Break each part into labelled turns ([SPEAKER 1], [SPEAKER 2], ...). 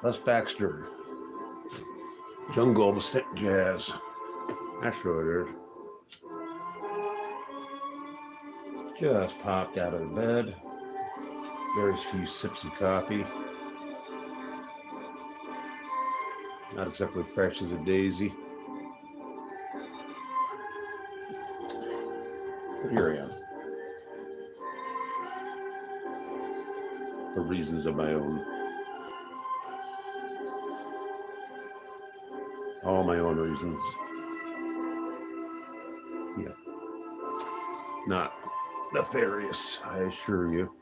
[SPEAKER 1] Les Baxter. Jungle Jazz. That's what it is. Just popped out of bed. Very few sips of coffee. Not exactly fresh as a daisy. But here I am. For reasons of my own. All my own reasons. Yeah. Not nefarious, I assure you.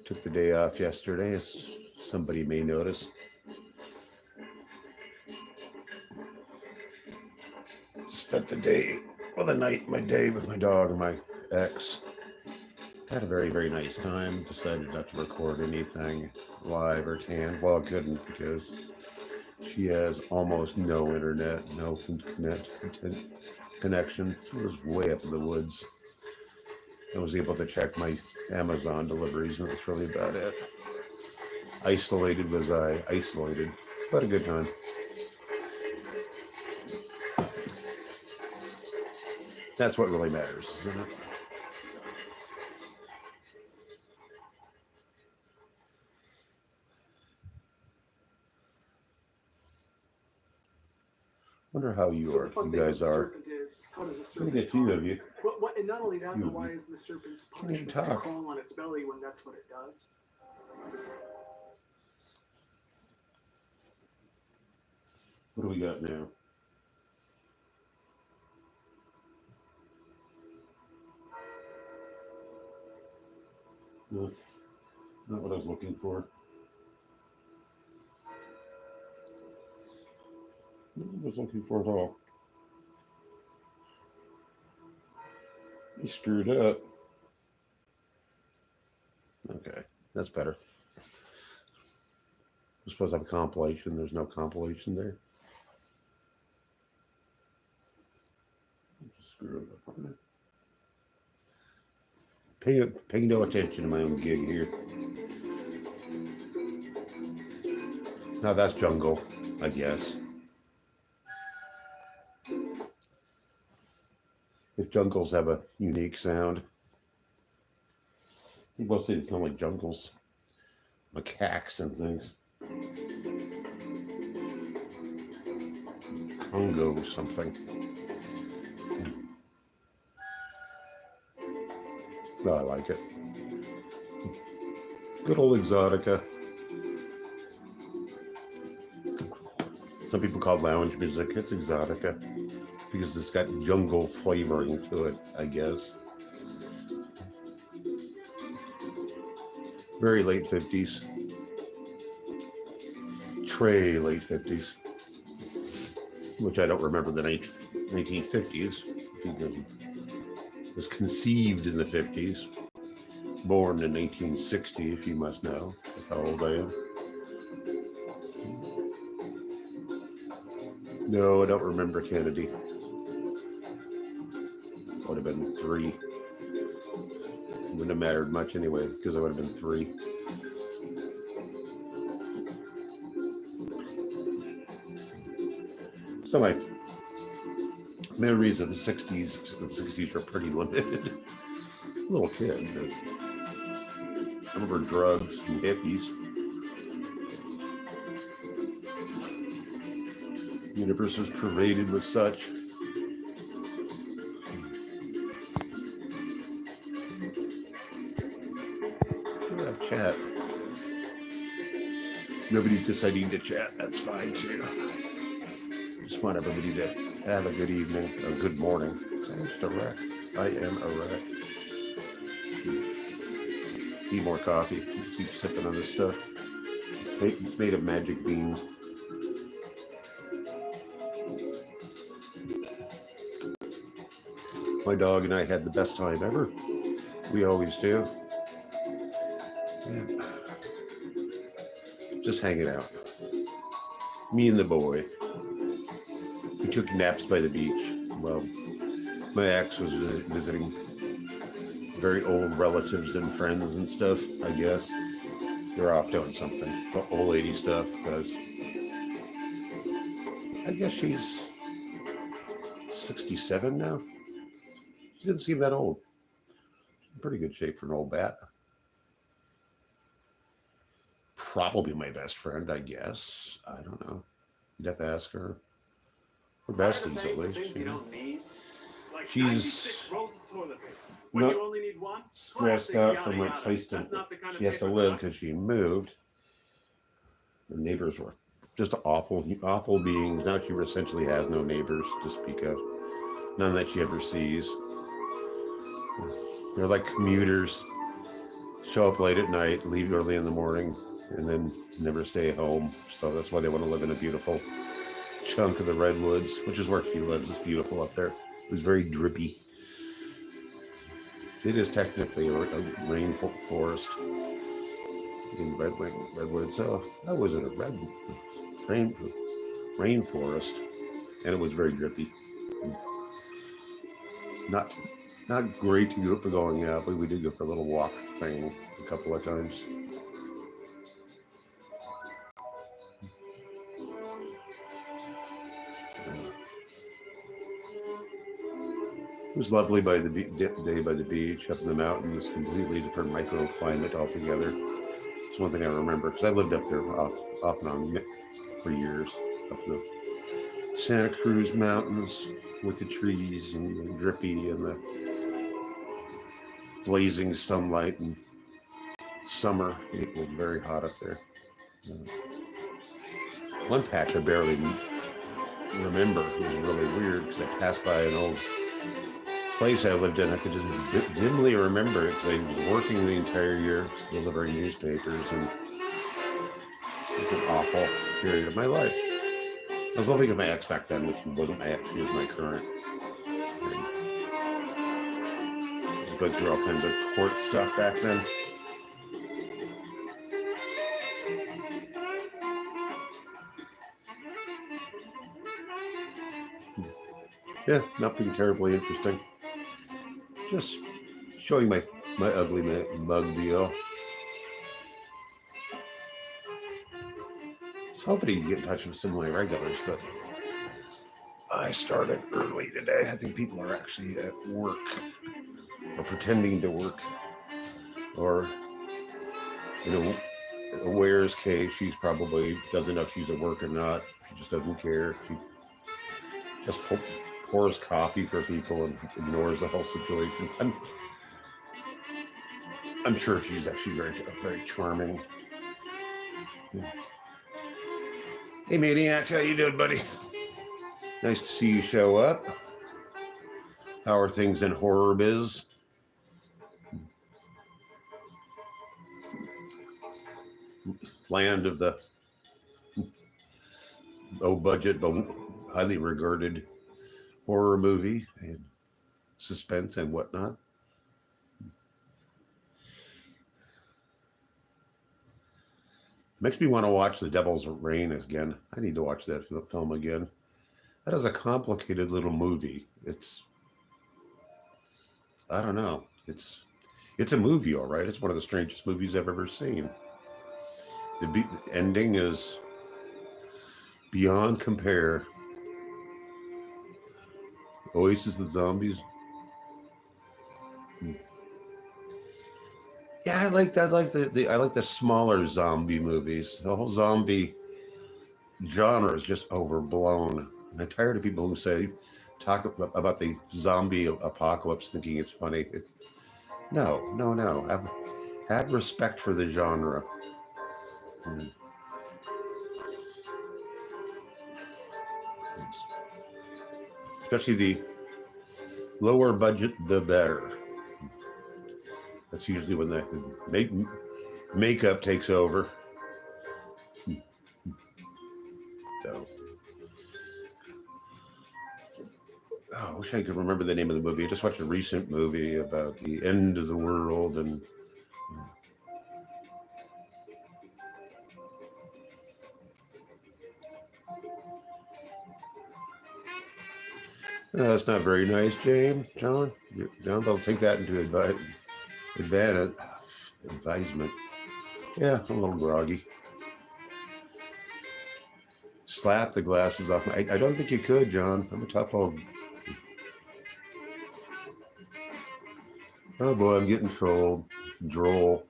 [SPEAKER 1] Took the day off yesterday, as somebody may notice. Spent the day, well, my day with my dog and my ex. Had a very, very nice time. Decided not to record anything live or canned. Well, I couldn't because she has almost no internet, no connection. She was way up in the woods. I was able to check my Amazon deliveries, and that's really about it. Isolated was I, isolated, but a good time. That's what really matters, isn't it? Wonder how you guys are. Let me get two of you.
[SPEAKER 2] What, and not only that, but why is the serpent's punishment to crawl on its belly when that's what it does?
[SPEAKER 1] What do we got now? No, not what I was looking for. Not what I was looking for at all. You screwed up. Okay, that's better. We're supposed to have a compilation. There's no compilation there. Just screwed up on it. Pay no attention to my own gig here. Now that's jungle, I guess. If jungles have a unique sound. People say they sound like jungles. Macaques and things. Congo something. No, I like it. Good old Exotica. Some people call it lounge music. It's Exotica because it's got jungle flavoring to it, I guess. Very late 50s. Trey late 50s. Which I don't remember the 1950s. It was conceived in the 50s. Born in 1960, if you must know. That's how old I am. No, I don't remember Kennedy. Would have been 3. Wouldn't have mattered much anyway, because I would have been 3. So my memories of the 60s were pretty limited. Little kid, but I remember drugs and hippies. The universe was pervaded with such. Chat. Nobody's deciding to chat. That's fine too. Just want everybody to have a good evening, a good morning. I'm just a wreck. I am a wreck. Need more coffee. Keep sipping on this stuff. It's made of magic beans. My dog and I had the best time ever. We always do. Just hanging out. Me and the boy. We took naps by the beach. Well, My ex was visiting very old relatives and friends and stuff, I guess. They're off doing something, old lady stuff, because I guess she's 67 now. She didn't seem that old. In pretty good shape for an old bat. Probably my best friend, I guess. I don't know. You'd have to ask her. Her besties, at least. You know?
[SPEAKER 2] Like
[SPEAKER 1] she's
[SPEAKER 2] when you only need one,
[SPEAKER 1] stressed out from what place she has to live because she moved. Her neighbors were just awful, awful beings. Now she essentially has no neighbors to speak of. None that she ever sees. They're like commuters. Show up late at night, leave early in the morning, and then never stay home. So that's why they want to live in a beautiful chunk of the redwoods, which is where she lives. It's beautiful up there. It was very drippy. It is technically a rainforest in redwood. So I was in a rainforest, and it was very drippy. Not great to go for going out, but we did go for a little walk thing a couple of times. It was lovely by the day by the beach, up in the mountains, completely different microclimate altogether. It's one thing I remember, because I lived up there off and on for years, up in the Santa Cruz Mountains with the trees and the drippy and the blazing sunlight and summer. It was very hot up there. One patch I barely remember. It was really weird because I passed by an old place I lived in. I could just dimly remember it because I was working the entire year delivering newspapers, and it was an awful period of my life. I was living with my ex back then, which wasn't my ex, she was my current. I was going through all kinds of court stuff back then. Yeah, nothing terribly interesting. Just showing my ugly mug deal. I was hoping to get in touch with some of my regulars, but I started early today. I think people are actually at work or pretending to work, or Ware's case, she's probably doesn't know if she's at work or not. She just doesn't care. She just pours coffee for people and ignores the whole situation. I'm sure she's actually very charming. Hey Maniac, how you doing, buddy? Nice to see you show up. How are things in horror biz? Land of the low budget but highly regarded horror movie and suspense and whatnot. Makes me want to watch The Devil's Rain again. I need to watch that film again. That is a complicated little movie. I don't know. It's a movie, all right. It's one of the strangest movies I've ever seen. The ending is beyond compare. Oasis the Zombies. Yeah, I like the smaller zombie movies. The whole zombie genre is just overblown. And I'm tired of people who talk about the zombie apocalypse thinking it's funny. No. Have respect for the genre. Especially the lower budget, the better. That's usually when the makeup takes over. So, I wish I could remember the name of the movie. I just watched a recent movie about the end of the world, and That's not very nice, James. John, don't take that into advisement. Yeah, I'm a little groggy. Slap the glasses off. I don't think you could, John. I'm a tough old. Oh boy, I'm getting trolled. Droll.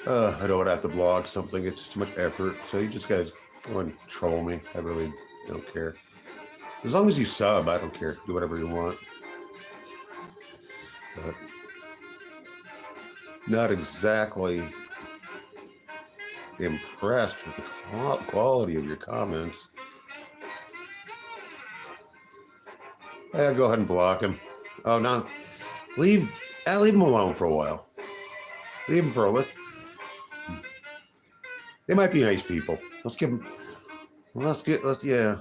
[SPEAKER 1] I don't want to have to blog something. It's too much effort. So you just guys go and troll me. I really don't care. As long as you sub, I don't care. Do whatever you want. But not exactly impressed with the quality of your comments. Go ahead and block him. Oh no, leave him alone for a while. Leave him for a little. They might be nice people. Let's give them. Yeah.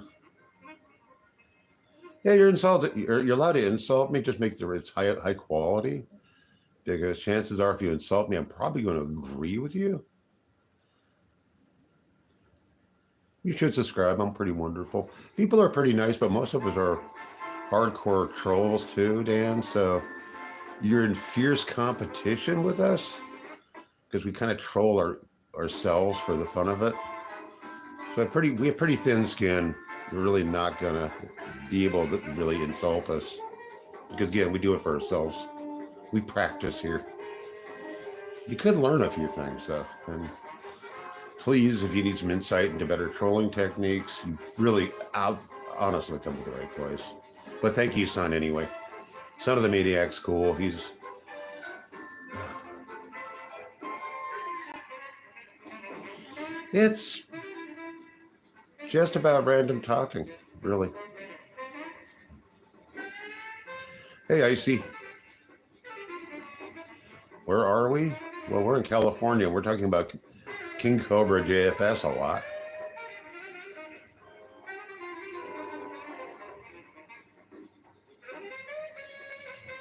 [SPEAKER 1] Yeah, you're insulted. You're allowed to insult me. Just make sure it's high quality. Because chances are, if you insult me, I'm probably going to agree with you. You should subscribe. I'm pretty wonderful. People are pretty nice, but most of us are hardcore trolls too, Dan. So you're in fierce competition with us because we kind of troll ourselves for the fun of it. So we have pretty thin skin. We're really not gonna be able to really insult us because again, we do it for ourselves. We practice here. You could learn a few things though, and please, if you need some insight into better trolling techniques, you really honestly come to the right place. But thank you, son, anyway. Son of the Maniac's cool. It's just about random talking, really. Hey, Icy. Where are we? Well, we're in California. We're talking about King Cobra JFS a lot.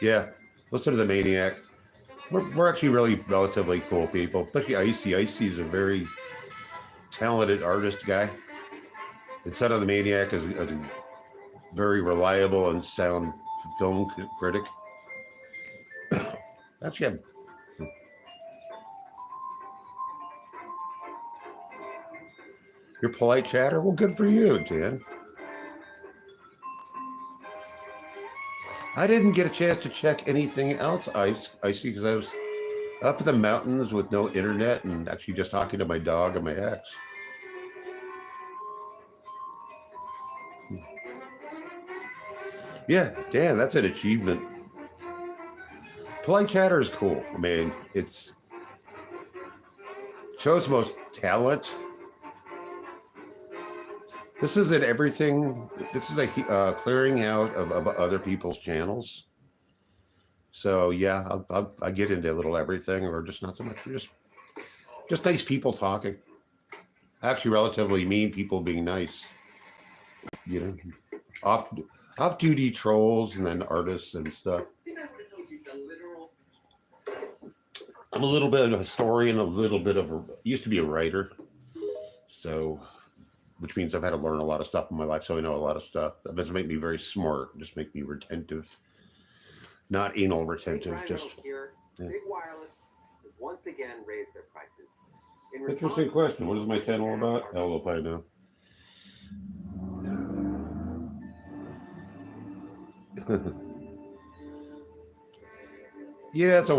[SPEAKER 1] Yeah, listen to the Maniac. We're actually really relatively cool people. Especially Icy. Icy is a very talented artist guy. And Son of the Maniac is a very reliable and sound film critic. Actually, your polite chatter? Well, good for you, Dan. I didn't get a chance to check anything else, Icy, because I was up in the mountains with no internet and actually just talking to my dog and my ex. Yeah, Dan, that's an achievement. Polite chatter is cool. I mean, it shows most talent. This isn't everything. This is a clearing out of other people's channels. So yeah, I get into a little everything, or just not so much. Just nice people talking. Actually, relatively mean people being nice. You know, off-duty trolls and then artists and stuff. I'm a little bit of a historian, used to be a writer. So, which means I've had to learn a lot of stuff in my life. So I know a lot of stuff. That doesn't make me very smart. Just make me retentive. Not anal retentive. Just.
[SPEAKER 3] Here,
[SPEAKER 1] yeah.
[SPEAKER 3] Big Wireless has once again raised their prices.
[SPEAKER 1] Interesting question. What is my channel about? Hell if I know. Yeah, it's a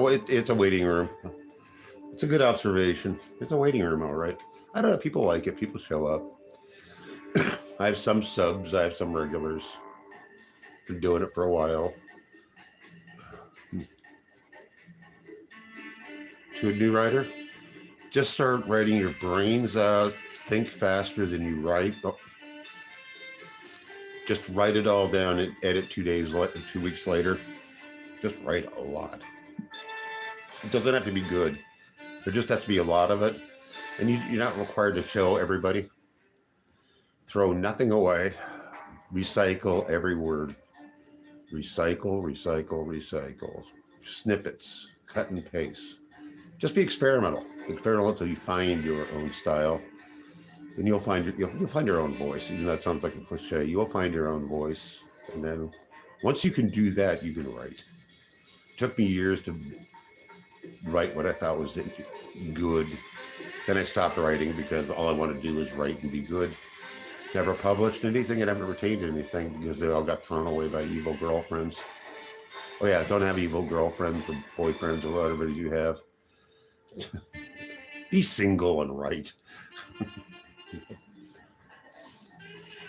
[SPEAKER 1] waiting room. It's a good observation. It's a waiting room, all right. I don't know. People like it. People show up. I have some subs. I have some regulars. Been doing it for a while. To a new writer, just start writing your brains out. Think faster than you write. Just write it all down and edit 2 weeks later. Just write a lot. It doesn't have to be good. There just has to be a lot of it. And you're not required to show everybody. Throw nothing away. Recycle every word. Recycle, recycle, recycle. Snippets. Cut and paste. Just be experimental. Experimental until you find your own style. and you'll find your own voice. Even though that sounds like a cliche, you'll find your own voice, and then once you can do that, you can write. It took me years to write what I thought was good. Then I stopped writing because all I wanted to do was write and be good. Never published anything and never retained anything because they all got thrown away by evil girlfriends. Oh yeah, don't have evil girlfriends or boyfriends or whatever you have. Be single and write.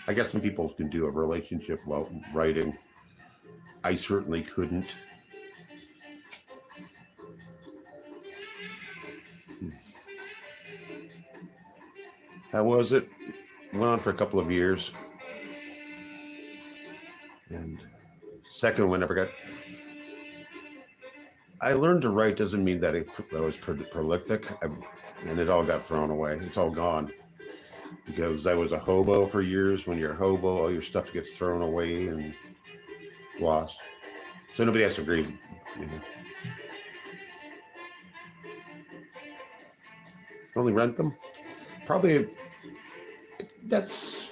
[SPEAKER 1] I guess some people can do a relationship while writing. I certainly couldn't. How was it? Went on for a couple of years. And second one never got... I learned to write doesn't mean that I was prolific, and it all got thrown away. It's all gone. Because I was a hobo for years. When you're a hobo, all your stuff gets thrown away and lost. So nobody has to grieve. You know. Only rent them? Probably that's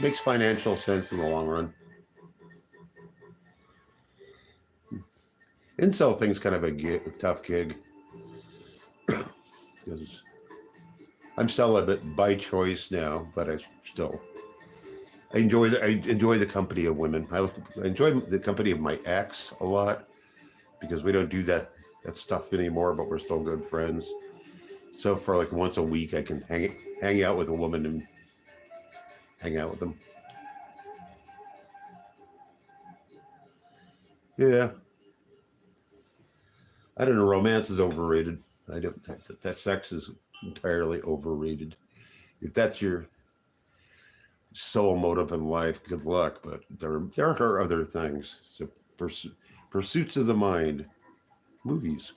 [SPEAKER 1] makes financial sense in the long run. Incel thing's kind of a tough gig. Because I'm celibate by choice now, but I enjoy the company of women. I enjoy the company of my ex a lot because we don't do that stuff anymore, but we're still good friends. So for like once a week, I can hang out with a woman and hang out with them. Yeah. I don't know. Romance is overrated. I don't think that sex is entirely overrated. If that's your sole motive in life, good luck. But there are other things. So pursuits of the mind, movies.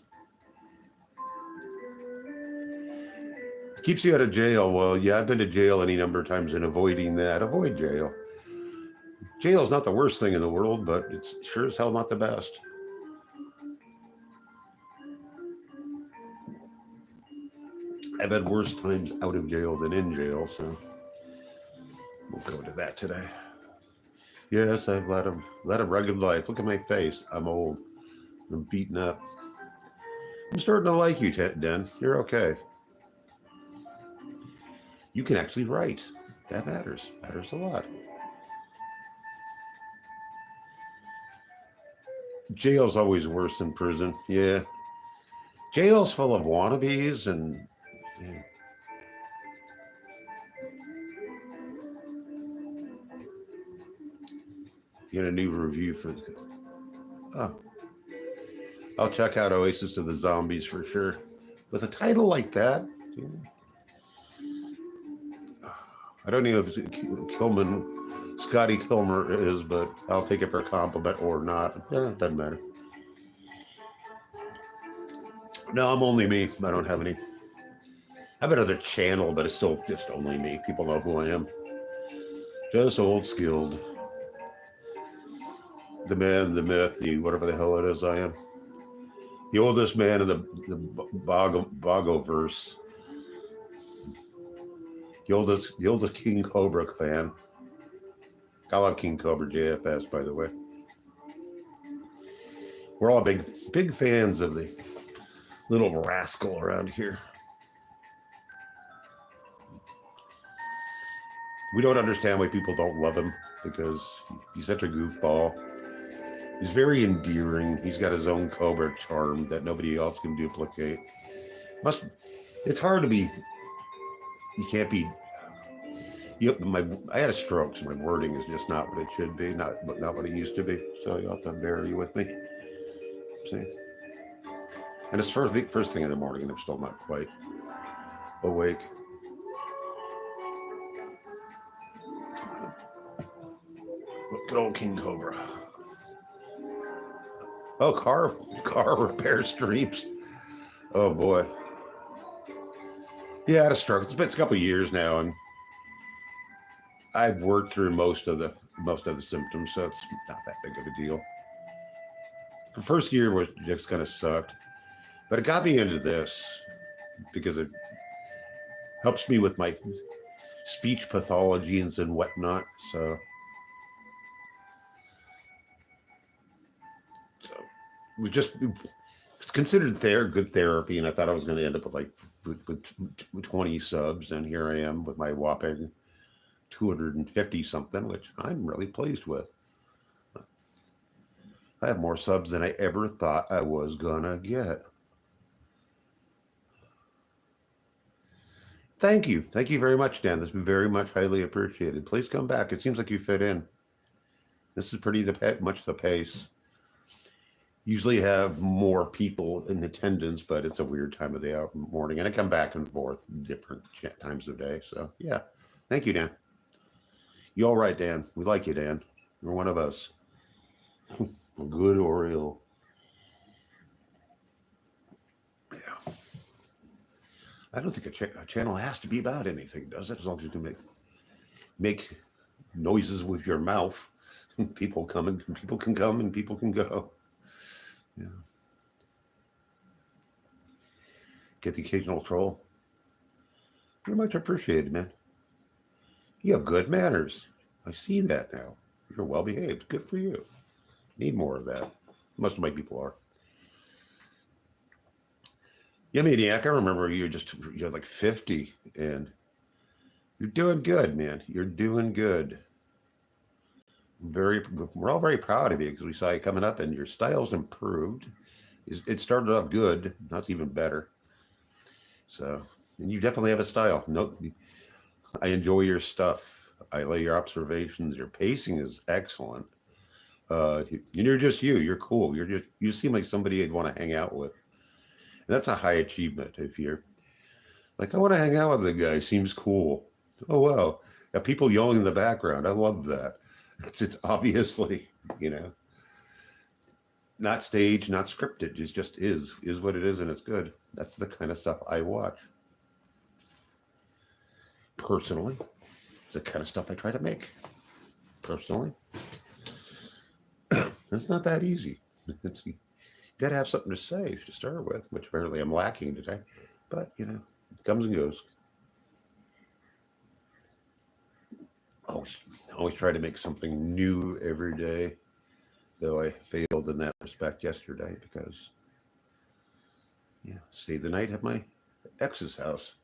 [SPEAKER 1] Keeps you out of jail. Well, yeah, I've been to jail any number of times, and avoiding that. Avoid jail. Jail's not the worst thing in the world, but it's sure as hell not the best. I've had worse times out of jail than in jail, so we'll go to that today. Yes, I've led a rugged life. Look at my face. I'm old. I'm beaten up. I'm starting to like you, Den. You're okay. You can actually write. That matters. Matters a lot. Jail's always worse than prison. Yeah. Jail's full of wannabes and... Yeah. Get a new review for... Oh. I'll check out Oasis of the Zombies for sure. With a title like that... Yeah. I don't know if Scotty Kilmer is, but I'll take it for a compliment or not. Yeah, it doesn't matter. No, I'm only me. I don't have any. I have another channel, but it's still just only me. People know who I am. Just old skilled. The man, the myth, the whatever the hell it is I am. The oldest man in the Bogoverse. The oldest King Cobra fan. I love King Cobra JFS, by the way. We're all big fans of the little rascal around here. We don't understand why people don't love him because he's such a goofball. He's very endearing. He's got his own Cobra charm that nobody else can duplicate. It's hard to be. You can't be. I had a stroke, so my wording is just not what it should be, not what it used to be. So you'll have to bear with me. See, and it's first thing in the morning, and I'm still not quite awake. Good old King Cobra. Oh, car repair streams. Oh boy. Yeah, I had a stroke. It's been a couple of years now, and I've worked through most of the symptoms, so it's not that big of a deal. The first year was just kind of sucked, but it got me into this because it helps me with my speech pathologies and whatnot. So it was just it's considered good therapy, and I thought I was going to end up with 20 subs, and here I am with my whopping 250 something, which I'm really pleased with. I have more subs than I ever thought I was gonna get. Thank you very much, Dan. This has been very much highly appreciated. Please come back. It seems like you fit in. This is pretty much the pace. Usually have more people in attendance, but it's a weird time of the morning, and I come back and forth different times of day. So yeah, thank you, Dan. You all right, Dan? We like you, Dan. You're one of us. Good or ill. Yeah. I don't think a channel has to be about anything, does it? As long as you can make noises with your mouth. People come and people can come and people can go. Yeah. Get the occasional troll. Very much appreciated, man. You have good manners. I see that now. You're well behaved. Good for you. Need more of that. Most of my people are. Yeah, Maniac, I remember you're like 50 and you're doing good, man. You're doing good. We're all very proud of you because we saw you coming up and your style's improved. It started off good, now it's even better. So, and you definitely have a style. No, I enjoy your stuff. I like your observations. Your pacing is excellent. You're just you. You're cool. You seem like somebody I'd want to hang out with. And that's a high achievement. If you're like, I want to hang out with the guy. Seems cool. Oh wow, got people yelling in the background. I love that. It's obviously, not staged, not scripted. It just is what it is, and it's good. That's the kind of stuff I watch. Personally, it's the kind of stuff I try to make. Personally, it's not that easy. You got to have something to say to start with, which apparently I'm lacking today. But it comes and goes. Always try to make something new every day. Though I failed in that respect yesterday because, stayed the night at my ex's house.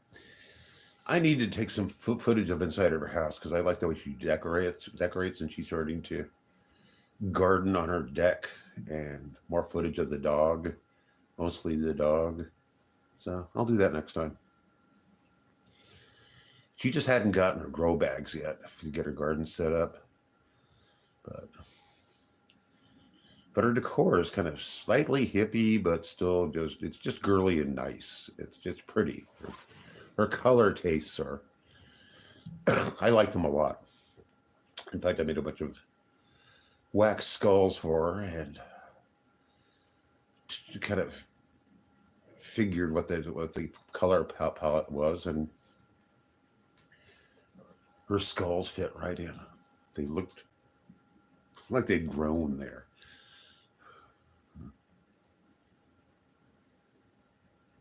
[SPEAKER 1] I need to take some footage of inside of her house because I like the way she decorates, and she's starting to garden on her deck, and more footage of the dog, mostly the dog. So I'll do that next time. She just hadn't gotten her grow bags yet to get her garden set up. But her decor is kind of slightly hippie, but still it's just girly and nice. It's just pretty. Her color tastes are, I like them a lot. In fact, I made a bunch of wax skulls for her and kind of figured what the color palette was, and her skulls fit right in. They looked like they'd grown there.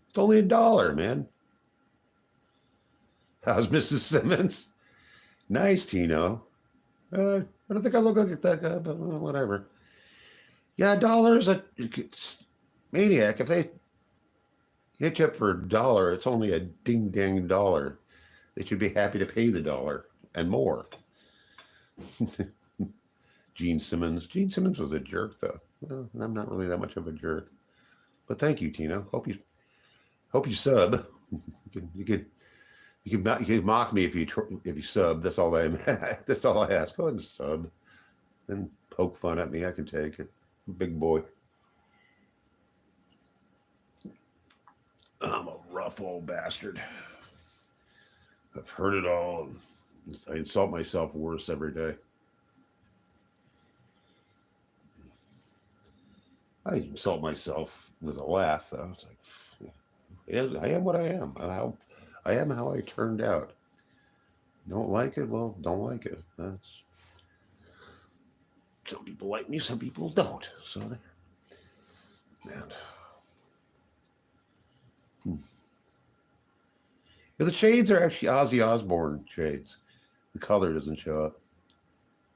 [SPEAKER 1] It's only $1, man. How's Mrs. Simmons? Nice, Tino. I don't think I look like that guy, but whatever. Yeah, $1. Maniac. If they hit you up for $1, it's only a ding-dang $1. They should be happy to pay the $1 and more. Gene Simmons. Gene Simmons was a jerk, though. Well, I'm not really that much of a jerk. But thank you, Tino. Hope you sub. You can mock me if you sub. That's all that's all I ask. Go ahead and sub, and poke fun at me. I can take it. Big boy. I'm a rough old bastard. I've heard it all. And I insult myself worse every day. I insult myself with a laugh, though. It's like, I am what I am. I am how I turned out. Don't like it? Well, don't like it. Some people like me, some people don't. So there. And Yeah, the shades are actually Ozzy Osbourne shades. The color doesn't show up.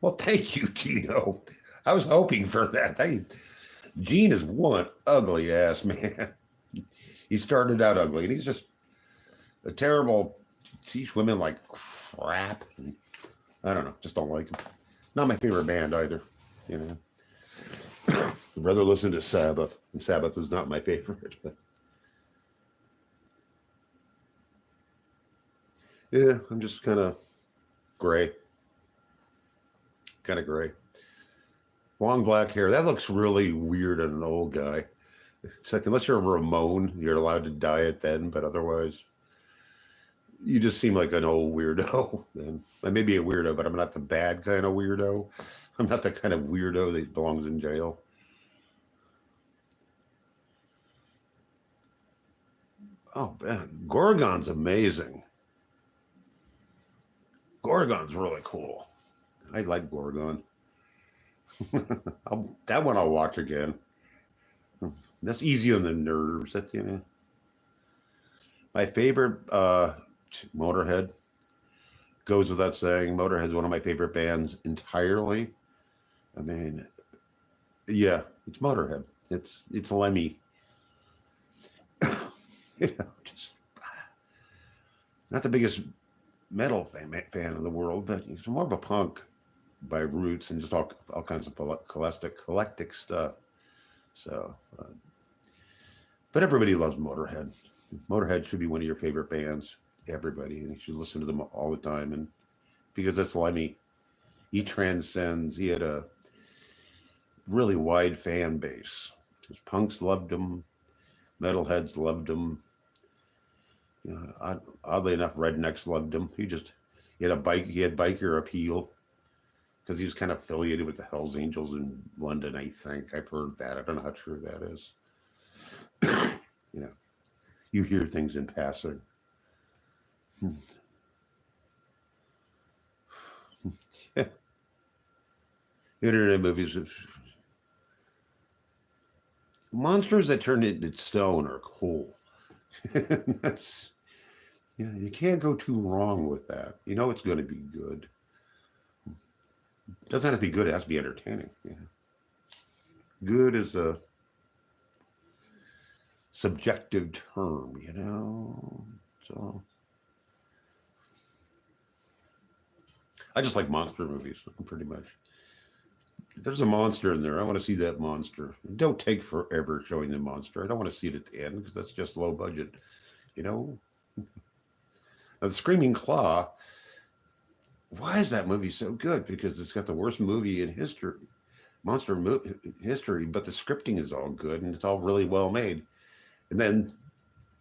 [SPEAKER 1] Well, thank you, Tino. I was hoping for that. Gene is one ugly ass man. He started out ugly, and he's just a terrible. Teach women like crap. I don't know. Just don't like him. Not my favorite band either. You know, I'd rather listen to Sabbath, and Sabbath is not my favorite. But yeah, I'm just kind of gray. Kind of gray. Long black hair. That looks really weird on an old guy. It's like, unless you're a Ramon, you're allowed to dye it then, but otherwise, you just seem like an old weirdo. And I may be a weirdo, but I'm not the bad kind of weirdo. I'm not the kind of weirdo that belongs in jail. Oh, man. Gorgon's amazing. Gorgon's really cool. I like Gorgon. That one I'll watch again. That's easy on the nerves. That, you know. My favorite Motorhead goes without saying. Motorhead's one of my favorite bands entirely. I mean, yeah, it's Motorhead. It's Lemmy. You know, just not the biggest metal fan of the world, but he's more of a punk by roots and just all kinds of eclectic stuff. So, but everybody loves Motorhead. Motorhead should be one of your favorite bands. Everybody, and you should listen to them all the time. And because that's Lemmy, he transcends. He had a really wide fan base. His punks loved him, metalheads loved him. You know, oddly enough, rednecks loved him. He had a bike. He had biker appeal because he was kind of affiliated with the Hells Angels in London. I think I've heard that. I don't know how true that is. You know, you hear things in passing. Yeah. Internet movies. Monsters that turn into stone are cool. That's yeah. You can't go too wrong with that. You know it's going to be good. It doesn't have to be good. It has to be entertaining. Yeah. Good is a subjective term, you know. So I just like monster movies, pretty much. If there's a monster in there, I want to see that monster. Don't take forever showing the monster. I don't want to see it at the end because that's just low budget, you know. Now, the Screaming Claw. Why is that movie so good? Because it's got the worst movie in history, history, but the scripting is all good and it's all really well made. And then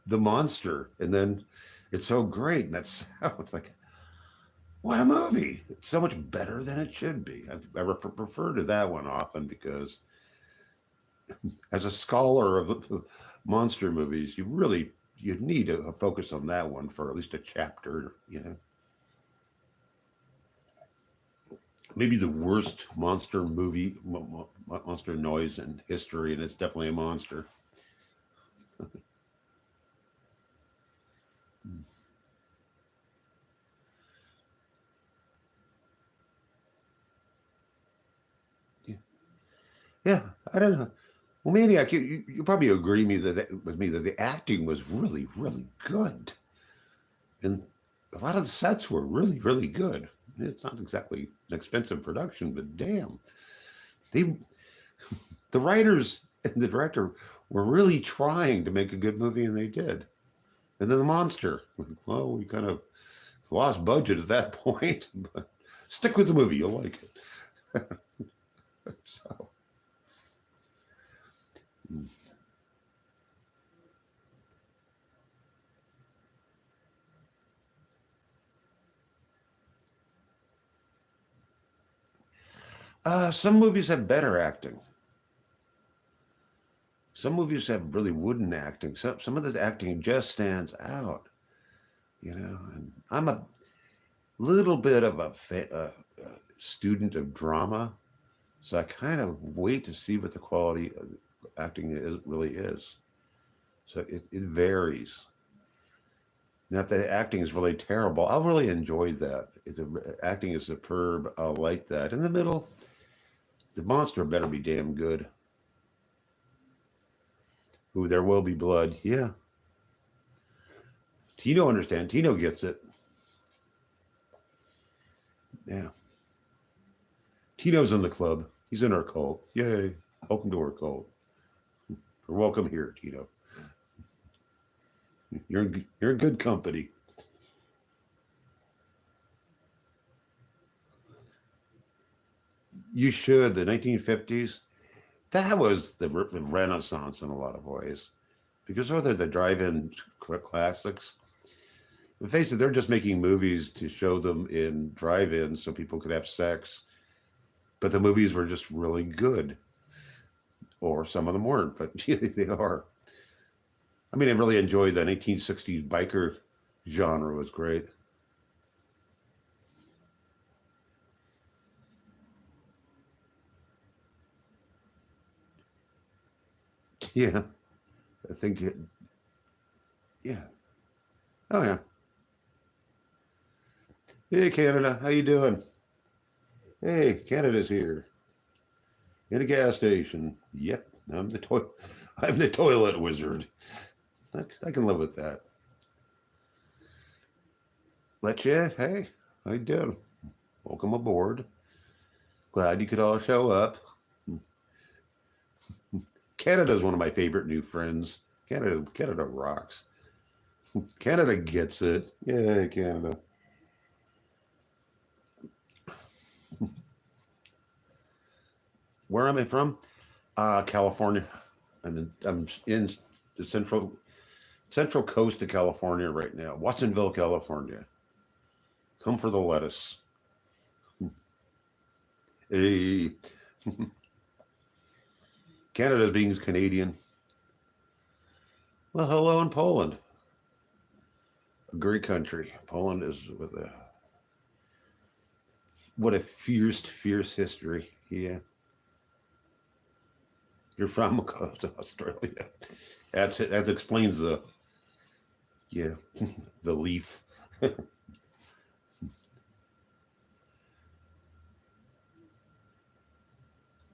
[SPEAKER 1] the monster, and then it's so great, and that sounds like what a movie! It's so much better than it should be. I refer to that one often because, as a scholar of the monster movies, you need to focus on that one for at least a chapter. You know, maybe the worst monster movie, monster noise in history, and it's definitely a monster. Yeah, I don't know. Well, Maniac, you probably agree with me that the acting was really, really good, and a lot of the sets were really, really good. It's not exactly an expensive production, but damn, they, the writers and the director were really trying to make a good movie, and they did. And then the monster, well, we kind of lost budget at that point, but stick with the movie, you'll like it. So. Some movies have better acting. Some movies have really wooden acting. Some of the acting just stands out, you know. And I'm a little bit of a student of drama, so I kind of wait to see what the quality of acting really is. So it varies. Not that the acting is really terrible. I really enjoyed that. Acting is superb. I like that. In the middle, the monster better be damn good. Ooh, there will be blood. Yeah. Tino understands. Tino gets it. Yeah. Tino's in the club. He's in our cult. Yay. Welcome to our cult. Or welcome here, Tino. You're in good company. You should. The 1950s, that was the Renaissance in a lot of ways. Because those are the drive-in classics. But face it, they're just making movies to show them in drive-ins so people could have sex. But the movies were just really good. Or some of them weren't, but they are. I mean, I really enjoyed the 1960s biker genre. Was great. Yeah, I think it. Yeah. Oh yeah. Hey Canada, how you doing? Hey, Canada's here in a gas station. Yep, I'm the toilet wizard. I can live with that. Let you. Hey, how you doing? Welcome aboard. Glad you could all show up. Canada's one of my favorite new friends. Canada rocks. Canada gets it. Yeah, Canada. Where am I from? California. I'm in the central coast of California right now. Watsonville, California. Come for the lettuce. Hey. Canada being Canadian. Well, hello in Poland. A great country. Poland is what a fierce history. Yeah. You're from Australia. That's it. That explains the the leaf.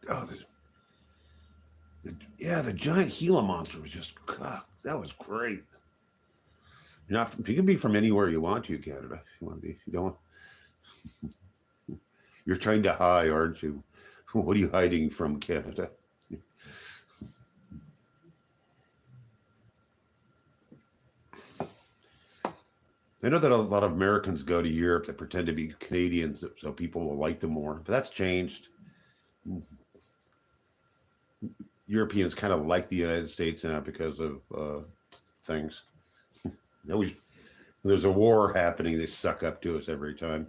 [SPEAKER 1] Oh, the giant Gila monster was just that was great. You can be from anywhere you want to, Canada. If you want to be, if you don't. You're trying to hide, aren't you? What are you hiding from, Canada? I know that a lot of Americans go to Europe that pretend to be Canadians so people will like them more, but that's changed. Europeans kind of like the United States now because of things. There's a war happening, they suck up to us every time.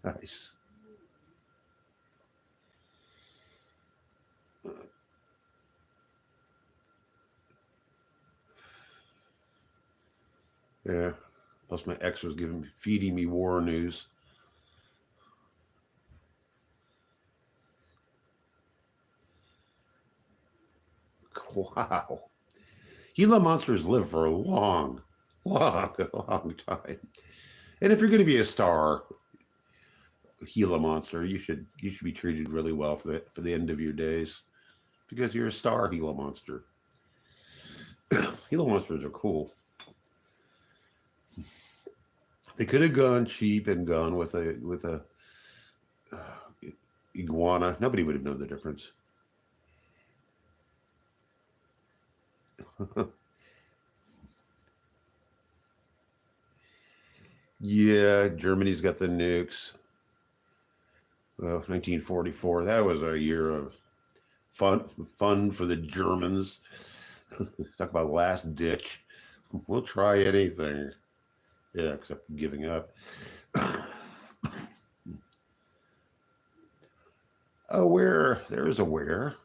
[SPEAKER 1] Nice. Yeah. Plus, my ex was feeding me war news. Wow. Gila monsters live for a long time. And if you're going to be a star, Gila monster, you should be treated really well for the end of your days, because you're a star Gila monster. Gila monsters are cool. They could have gone cheap and gone with a iguana. Nobody would have known the difference. Yeah, Germany's got the nukes. Well, 1944. That was a year of fun for the Germans. Talk about last ditch. We'll try anything. Yeah, except giving up. Where? There's a where.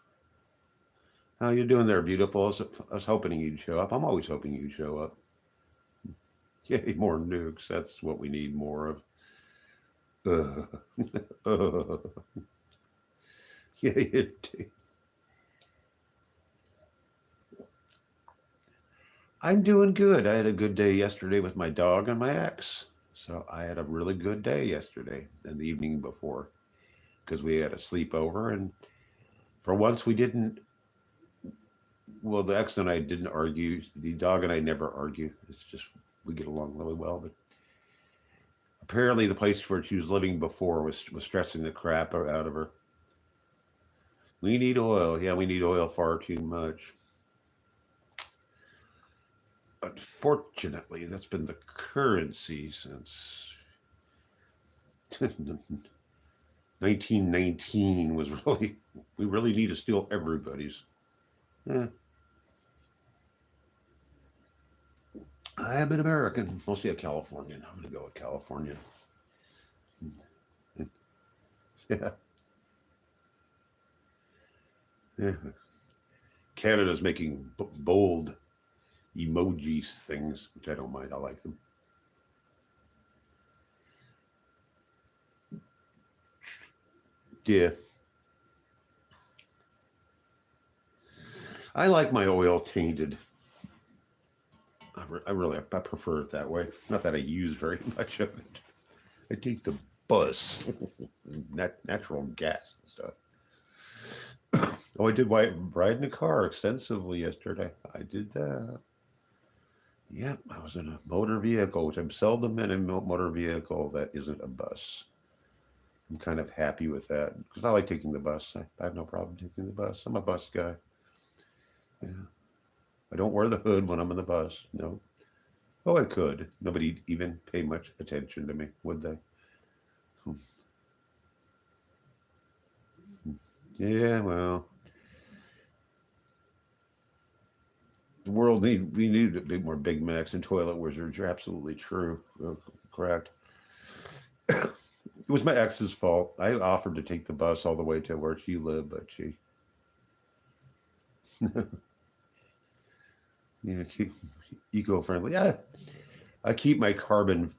[SPEAKER 1] How you doing there, beautiful? I was hoping you'd show up. I'm always hoping you'd show up. Yay, more nukes. That's what we need more of. I'm doing good. I had a good day yesterday with my dog and my ex. So I had a really good day yesterday and the evening before because we had a sleepover. And for once, we didn't, well, the ex and I didn't argue. The dog and I never argue. It's just, we get along really well. But apparently, the place where she was living before was stressing the crap out of her. We need oil. Yeah, we need oil far too much. Unfortunately, that's been the currency since 1919 was really, we really need to steal everybody's. Yeah. I am an American, mostly a Californian. I'm going to go with California. Yeah. Yeah. Canada's making bold emojis things, which I don't mind. I like them. Yeah. I like my oil tainted. I prefer it that way. Not that I use very much of it. I take the bus, natural gas and stuff. Oh, I did ride in a car extensively yesterday. I did that. Yeah, I was in a motor vehicle, which I'm seldom in a motor vehicle that isn't a bus. I'm kind of happy with that because I like taking the bus. I have no problem taking the bus. I'm a bus guy. Yeah. I don't wear the hood when I'm in the bus. No. Oh, I could. Nobody'd even pay much attention to me, would they? Yeah, well, we need a bit more Big Macs and toilet wizards. You're absolutely true. Correct. It was my ex's fault. I offered to take the bus all the way to where she lived, but she, yeah, keep eco-friendly. Yeah, I keep my carbon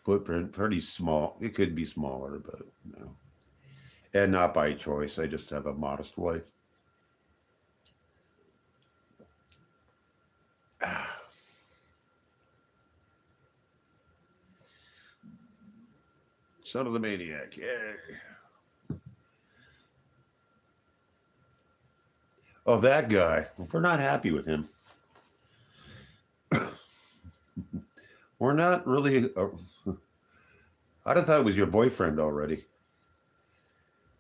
[SPEAKER 1] footprint pretty small. It could be smaller, but no, and not by choice. I just have a modest life. Son of the maniac. Yeah. Oh, that guy. We're not happy with him. We're not really. I'd have thought it was your boyfriend already.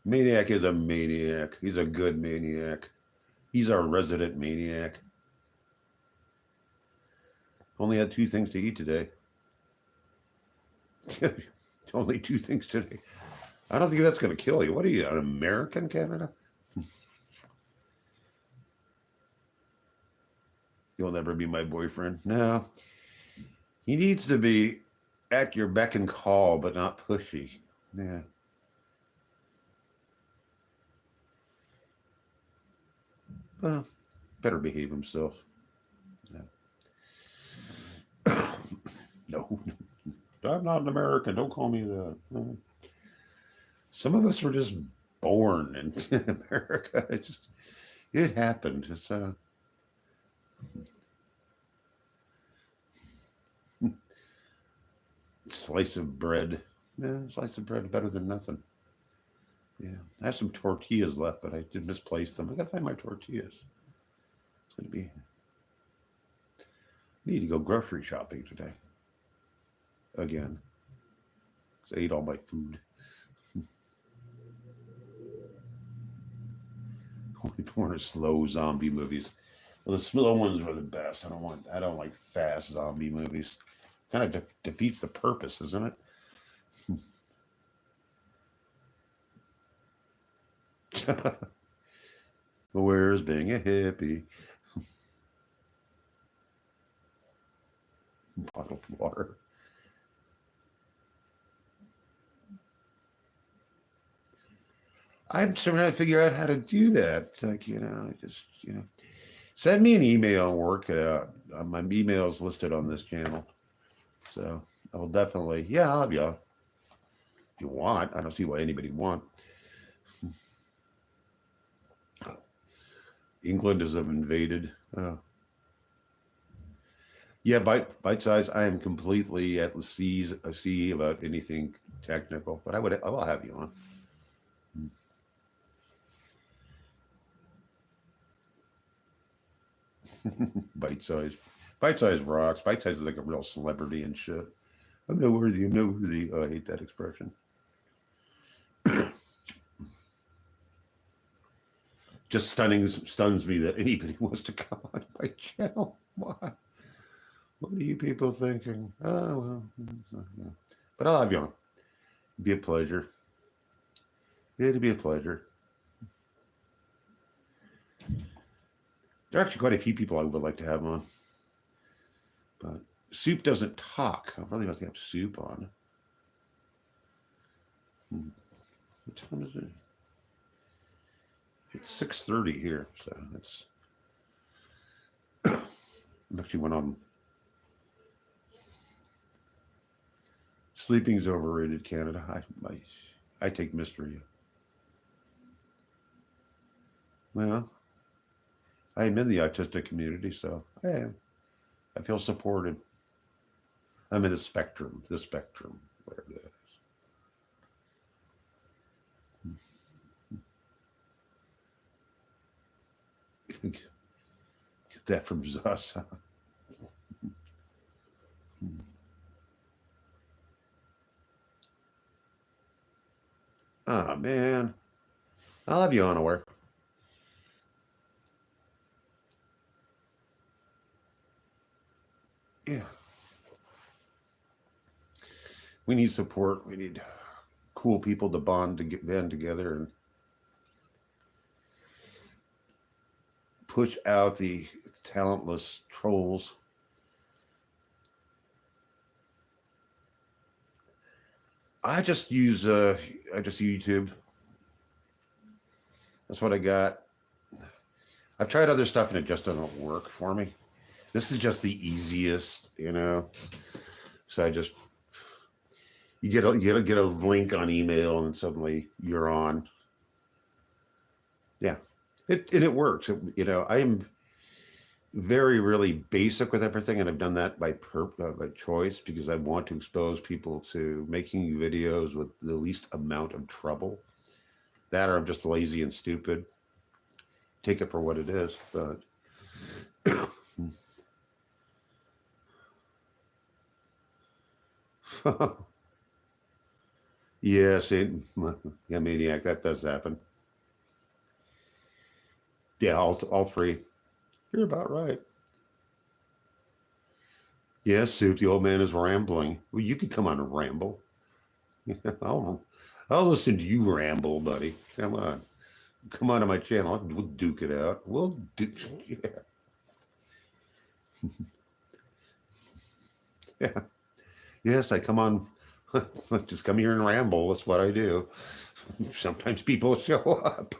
[SPEAKER 1] Maniac is a maniac. He's a good maniac. He's our resident maniac. Only had 2 things to eat today. Only 2 things today. I don't think that's going to kill you. What are you, an American, Canada? You'll never be my boyfriend. No. He needs to be at your beck and call, but not pushy. Yeah. Well, better behave himself. Yeah. No. I'm not an American. Don't call me that. Some of us were just born in America. It happened. It's slice of bread. Yeah, slice of bread better than nothing. Yeah, I have some tortillas left, but I did misplace them. I gotta find my tortillas. It's gonna be. I need to go grocery shopping today. Again, because I ate all my food. Only born slow zombie movies. Well, the slow ones were the best. I don't like fast zombie movies. Kind of defeats the purpose, isn't it? Where's being a hippie? Bottled water. I'm trying to figure out how to do that. It's like, send me an email and work it out. My email is listed on this channel. So I will definitely, yeah, I'll have you. If you want, I don't see why anybody would want. England is invaded. Yeah, bite size. I am completely at the sea about anything technical, but I will have you on. Bite size rocks. Bite size is like a real celebrity and shit. I'm no worthy. I'm no worthy. Oh, I hate that expression. Just stuns me that anybody wants to come on my channel. Why? What are you people thinking? Oh well, but I'll have you on. It'd be a pleasure. It'd be a pleasure. There are actually quite a few people I would like to have on, but Soup doesn't talk. I'll probably have to have Soup on. What time is it? It's 6:30 here, so it's. I actually went on. Sleeping's overrated, Canada. I take mystery. Well, I am in the autistic community, so I feel supported. I'm in the spectrum, whatever that is. Get that from Zasa. Oh, man. I'll have you on aware. Yeah. We need support. We need cool people to band together and push out the talentless trolls. I just use YouTube. That's what I got. I've tried other stuff and it just doesn't work for me. This is just the easiest, So I just you get a link on email and suddenly you're on. Yeah, it works. I am very really basic with everything, and I've done that by choice because I want to expose people to making videos with the least amount of trouble. That or I'm just lazy and stupid. Take it for what it is, but. Yes, yeah, maniac. That does happen. Yeah, all three. You're about right. Yes, Soup. The old man is rambling. Well, you could come on and ramble. I'll listen to you ramble, buddy. Come on to my channel. We'll duke it out. We'll do. Yeah. Yeah. Yes, I come on. Just come here and ramble. That's what I do. Sometimes people show up.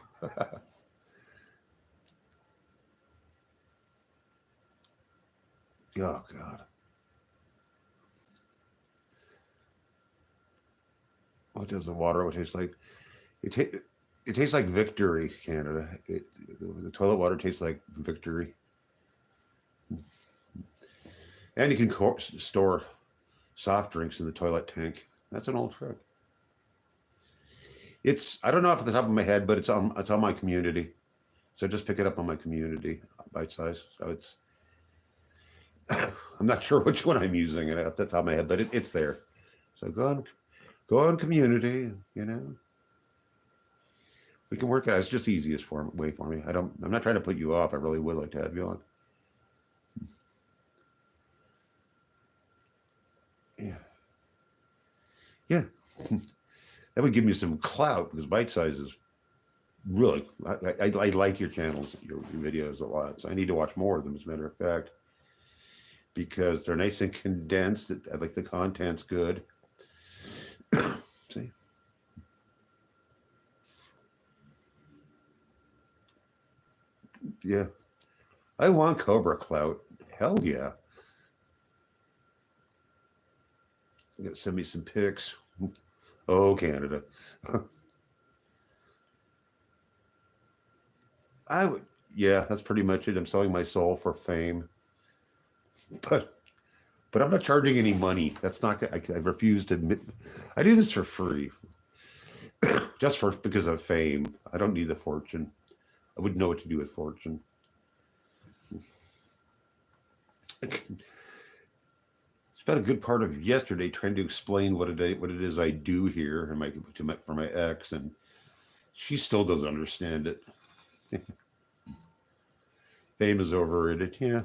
[SPEAKER 1] Oh God. What does the water taste like? It tastes like victory, Canada. The toilet water tastes like victory. And you can store soft drinks in the toilet tank. That's an old trick. I don't know off the top of my head, but it's on my community. So just pick it up on my community, bite size. So it's I'm not sure which one I'm using it at the top of my head, but it's there. So go on community, We can work it out. It's just the easiest way for me. I'm not trying to put you off. I really would like to have you on. Yeah. Yeah. That would give me some clout because bite size is really, I like your channels, your videos a lot. So I need to watch more of them, as a matter of fact, because they're nice and condensed. I like the content's good. See? Yeah. I want Cobra clout. Hell yeah. You gotta send me some pics. Oh, Canada. Yeah, that's pretty much it. I'm selling my soul for fame. But But I'm not charging any money. That's not. I refuse to admit. I do this for free, just because of fame. I don't need the fortune. I wouldn't know what to do with fortune. Spent a good part of yesterday trying to explain what it is I do here and for my ex, and she still doesn't understand it. Fame is overrated. Yeah,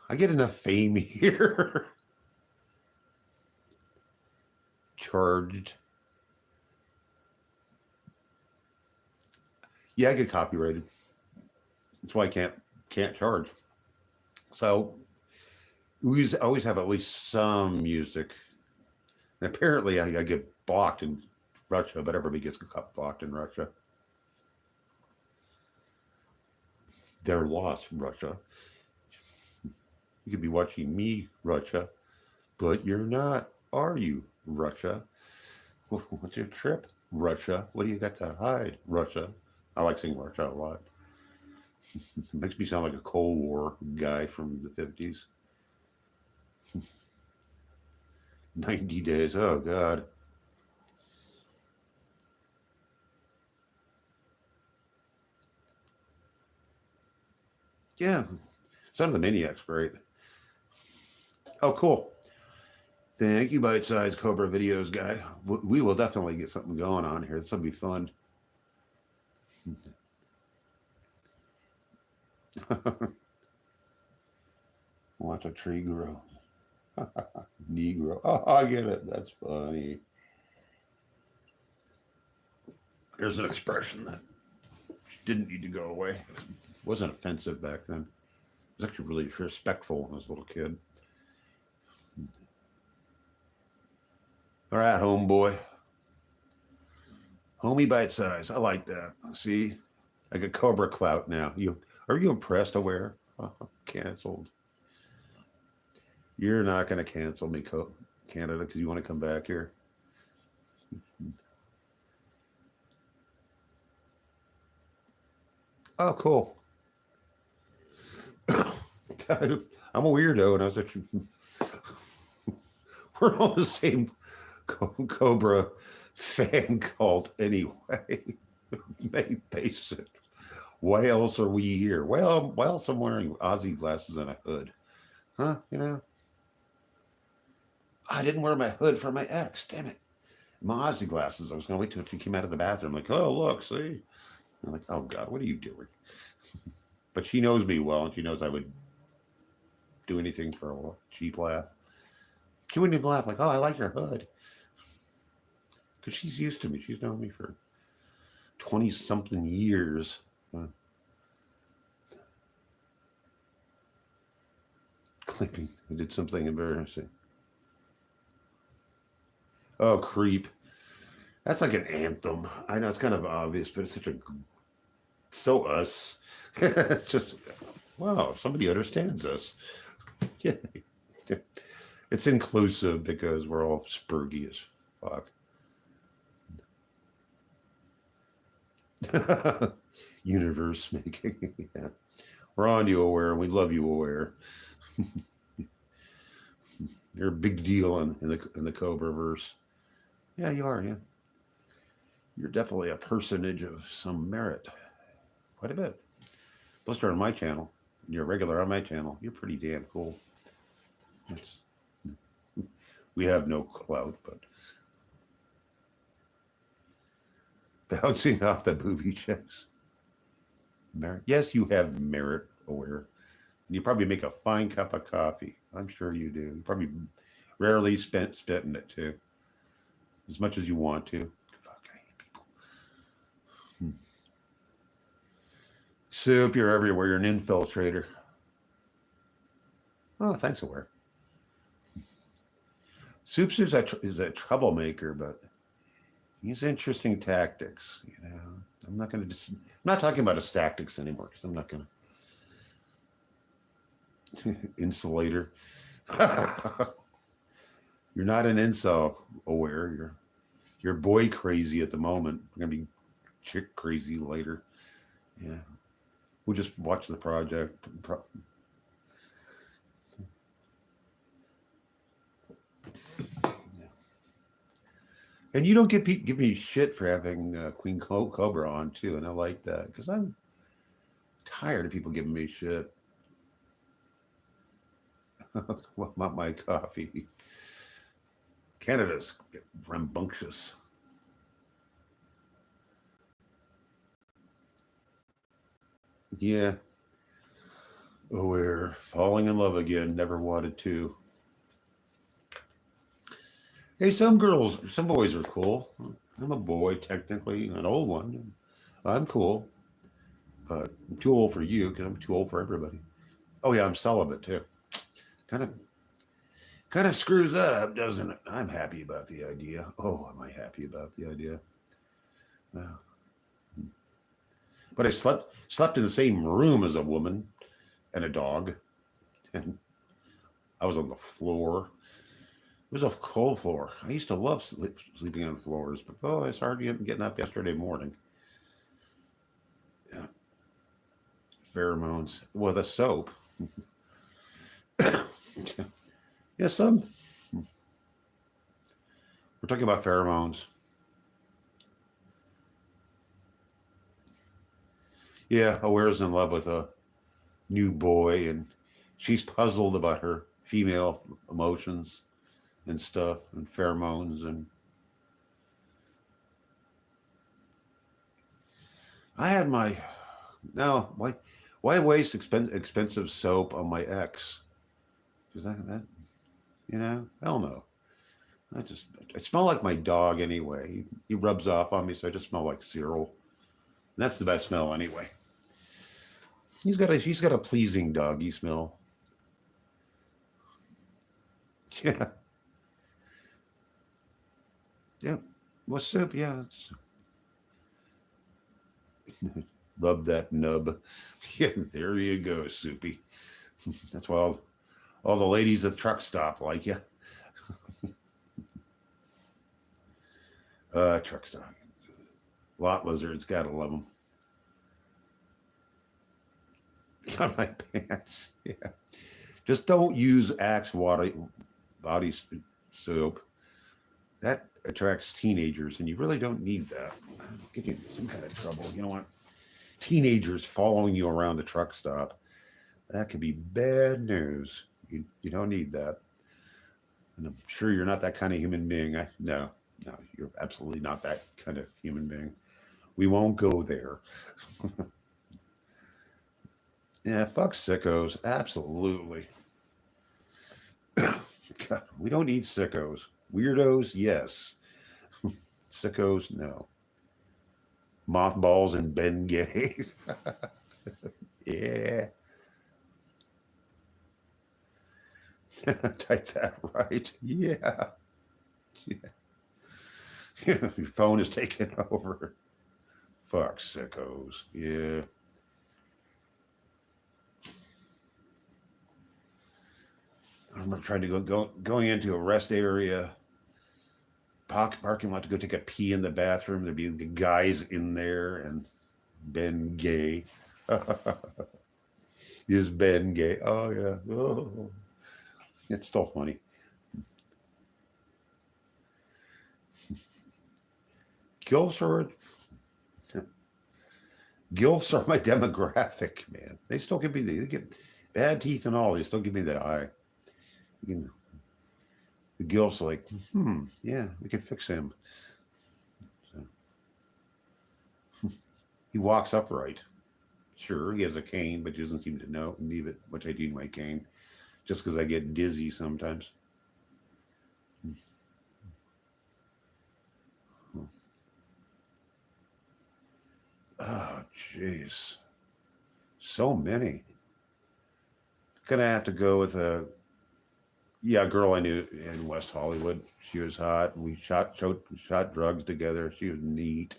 [SPEAKER 1] I get enough fame here. Charged. Yeah, I get copyrighted. That's why I can't charge. So we always have at least some music. And apparently I get blocked in Russia, but everybody gets blocked in Russia. They're lost, Russia. You could be watching me, Russia, but you're not, are you, Russia? What's your trip, Russia? What do you got to hide, Russia? I like saying Russia a lot. It makes me sound like a Cold War guy from the 50s. 90 days, oh God. Yeah, Son of the Maniac's great. Oh, cool. Thank you, Bite Size Cobra Videos guy. We will definitely get something going on here. This will be fun. Watch a tree grow. Negro. Oh, I get it. That's funny. There's an expression that didn't need to go away. It wasn't offensive back then. It was actually really respectful when I was a little kid. All right, homeboy. Homie Bite Size. I like that. See? I got Cobra clout now. Are you impressed, Aware? Canceled. You're not going to cancel me, Canada, because you want to come back here. Oh, cool. I'm a weirdo, and I was actually... We're all the same Cobra fan cult anyway. Basic. Why else are we here? Well, why else I'm wearing Aussie glasses and a hood? Huh? You know? I didn't wear my hood for my ex. Damn it. My Aussie glasses. I was going to wait till she came out of the bathroom. Like, oh, look, see? I'm like, oh, God, what are you doing? But she knows me well, and she knows I would do anything for a cheap laugh. She wouldn't even laugh. Like, oh, I like your hood. Because she's used to me. She's known me for 20-something years. Clipping. I did something embarrassing. Oh, creep. That's like an anthem. I know it's kind of obvious, but it's so us. It's just, wow, somebody understands us. Yeah. It's inclusive because we're all spurgy as fuck. Universe making. Yeah. We're on you, Aware. We love you, Aware. You're a big deal in the Cobra verse. Yeah, you are. Yeah, you're definitely a personage of some merit. Quite a bit. Plus, you're on my channel. You're a regular on my channel. You're pretty damn cool. We have no clout, but bouncing off the booby checks. Merit. Yes, you have merit, Aware. And you probably make a fine cup of coffee. I'm sure you do. You probably rarely spit in it too. As much as you want to. Fuck, I hate people. Soup, you're everywhere. You're an infiltrator. Oh, thanks, Aware. Soups is a troublemaker, but he's interesting tactics. You know, I'm not talking about his tactics anymore because I'm not going to insulator. You're not an incel, Aware. You're boy crazy at the moment. You're gonna be chick crazy later. Yeah, we'll just watch the project. And you don't give me shit for having Queen Cobra on too, and I like that because I'm tired of people giving me shit. Well, not my coffee. Canada's rambunctious. Yeah. Oh, we're falling in love again. Never wanted to. Hey, some boys are cool. I'm a boy, technically, an old one. I'm cool, but I'm too old for you because I'm too old for everybody. Oh yeah, I'm celibate too. Kind of, kind of screws that up, doesn't it? I'm happy about the idea. Oh, am I happy about the idea? Uh, but I slept in the same room as a woman and a dog, and I was on the floor. It was a cold floor. I used to love sleeping on floors, but oh, it's hard getting up yesterday morning. Yeah, pheromones. Well, the soap. Yeah, some. We're talking about pheromones. Yeah, Aware's in love with a new boy, and she's puzzled about her female emotions and stuff, and pheromones, and I had my no. Why waste expensive soap on my ex? Because that hell no. I smell like my dog anyway. He rubs off on me, so I just smell like Cyril. And that's the best smell anyway. He's got a pleasing doggy smell. Yeah. Yeah. Well, soup, yeah. Love that nub. Yeah, there you go, Soupy. That's why all the ladies at the truck stop like you. Truck stop. Lot lizards, gotta love them. Got my pants. Yeah. Just don't use Axe body soap. That attracts teenagers, and you really don't need that. It'll get you in some kind of trouble. You don't want teenagers following you around the truck stop. That could be bad news. You don't need that. And I'm sure you're not that kind of human being. No, you're absolutely not that kind of human being. We won't go there. Yeah, fuck sickos. Absolutely. God, we don't need sickos. Weirdos, yes. Sickos, no. Mothballs and Ben Gay. Yeah. Type that right. Yeah. Yeah. Your phone is taking over. Fuck sickos. Yeah. I'm trying to going into a rest area, parking lot to go take a pee in the bathroom. There'd be guys in there, and Ben Gay. Is Ben Gay? Oh yeah. Oh. It's still funny. Gilfs are my demographic, man. They still give me they get bad teeth and all. They still give me the eye. The Gilfs are like, yeah, we can fix him. So, he walks upright. Sure, he has a cane, but he doesn't seem to need it, which I need my cane, just because I get dizzy sometimes. Oh, jeez. So many. Gonna have to go with a girl I knew in West Hollywood. She was hot. We shot drugs together. She was neat.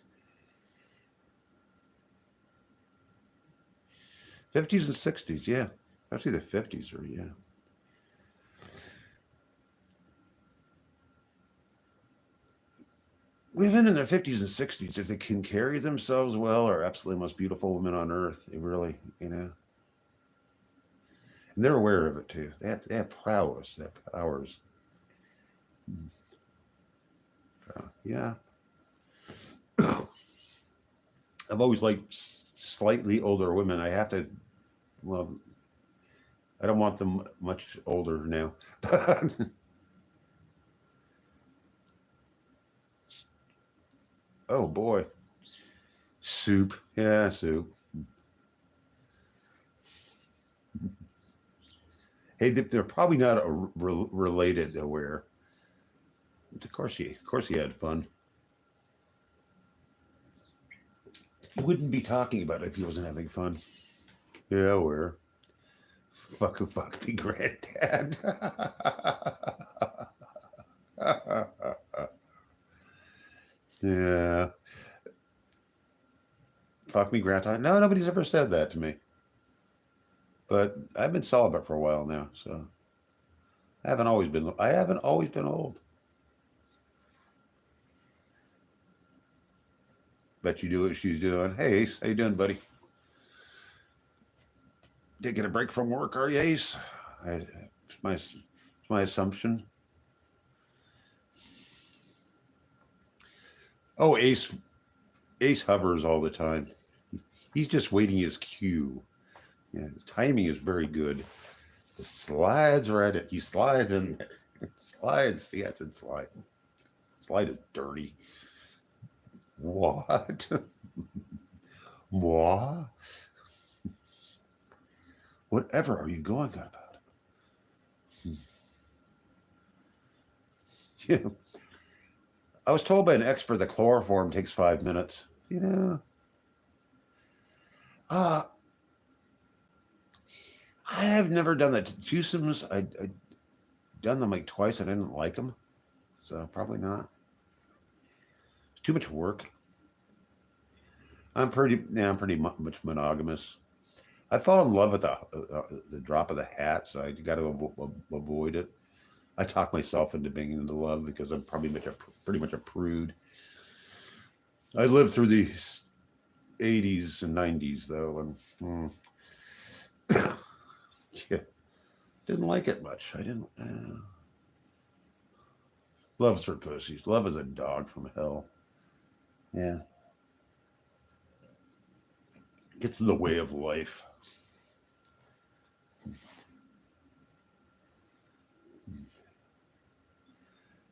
[SPEAKER 1] 50s and 60s, yeah. Actually, the 50s are, yeah. Women in their 50s and 60s, if they can carry themselves well, are absolutely the most beautiful women on earth. They really, And they're aware of it too. They have prowess, they have powers. Yeah. I've always liked slightly older women. I have to, well, I don't want them much older now. Oh boy. Soup. Yeah, soup. Hey, they're probably not related to where. Of course he had fun. He wouldn't be talking about it if he wasn't having fun. Yeah, where? Fuck me, granddad. Yeah. Fuck me, granddad. No, nobody's ever said that to me. But I've been celibate for a while now, so I haven't always been old. Bet you do what she's doing. Hey Ace, how you doing, buddy? Taking a break from work, are you, Ace? It's my assumption. Oh, Ace hovers all the time. He's just waiting his cue. Yeah, his timing is very good. The slides right at he slides in there. Slides. Yes, it's slide. Slide is dirty. What? What? Whatever are you going on about? Yeah. I was told by an expert that chloroform takes 5 minutes. Uh, I have never done that. Juicums, I done them like twice. I didn't like them, so probably not. It's too much work. I'm pretty much monogamous. I fall in love with the drop of the hat, so I got to avoid it. I talk myself into being into love because I'm probably pretty much a prude. I lived through the '80s and '90s though, and yeah, didn't like it much. I didn't. Love's for pussies. Love is a dog from hell. Yeah, gets in the way of life.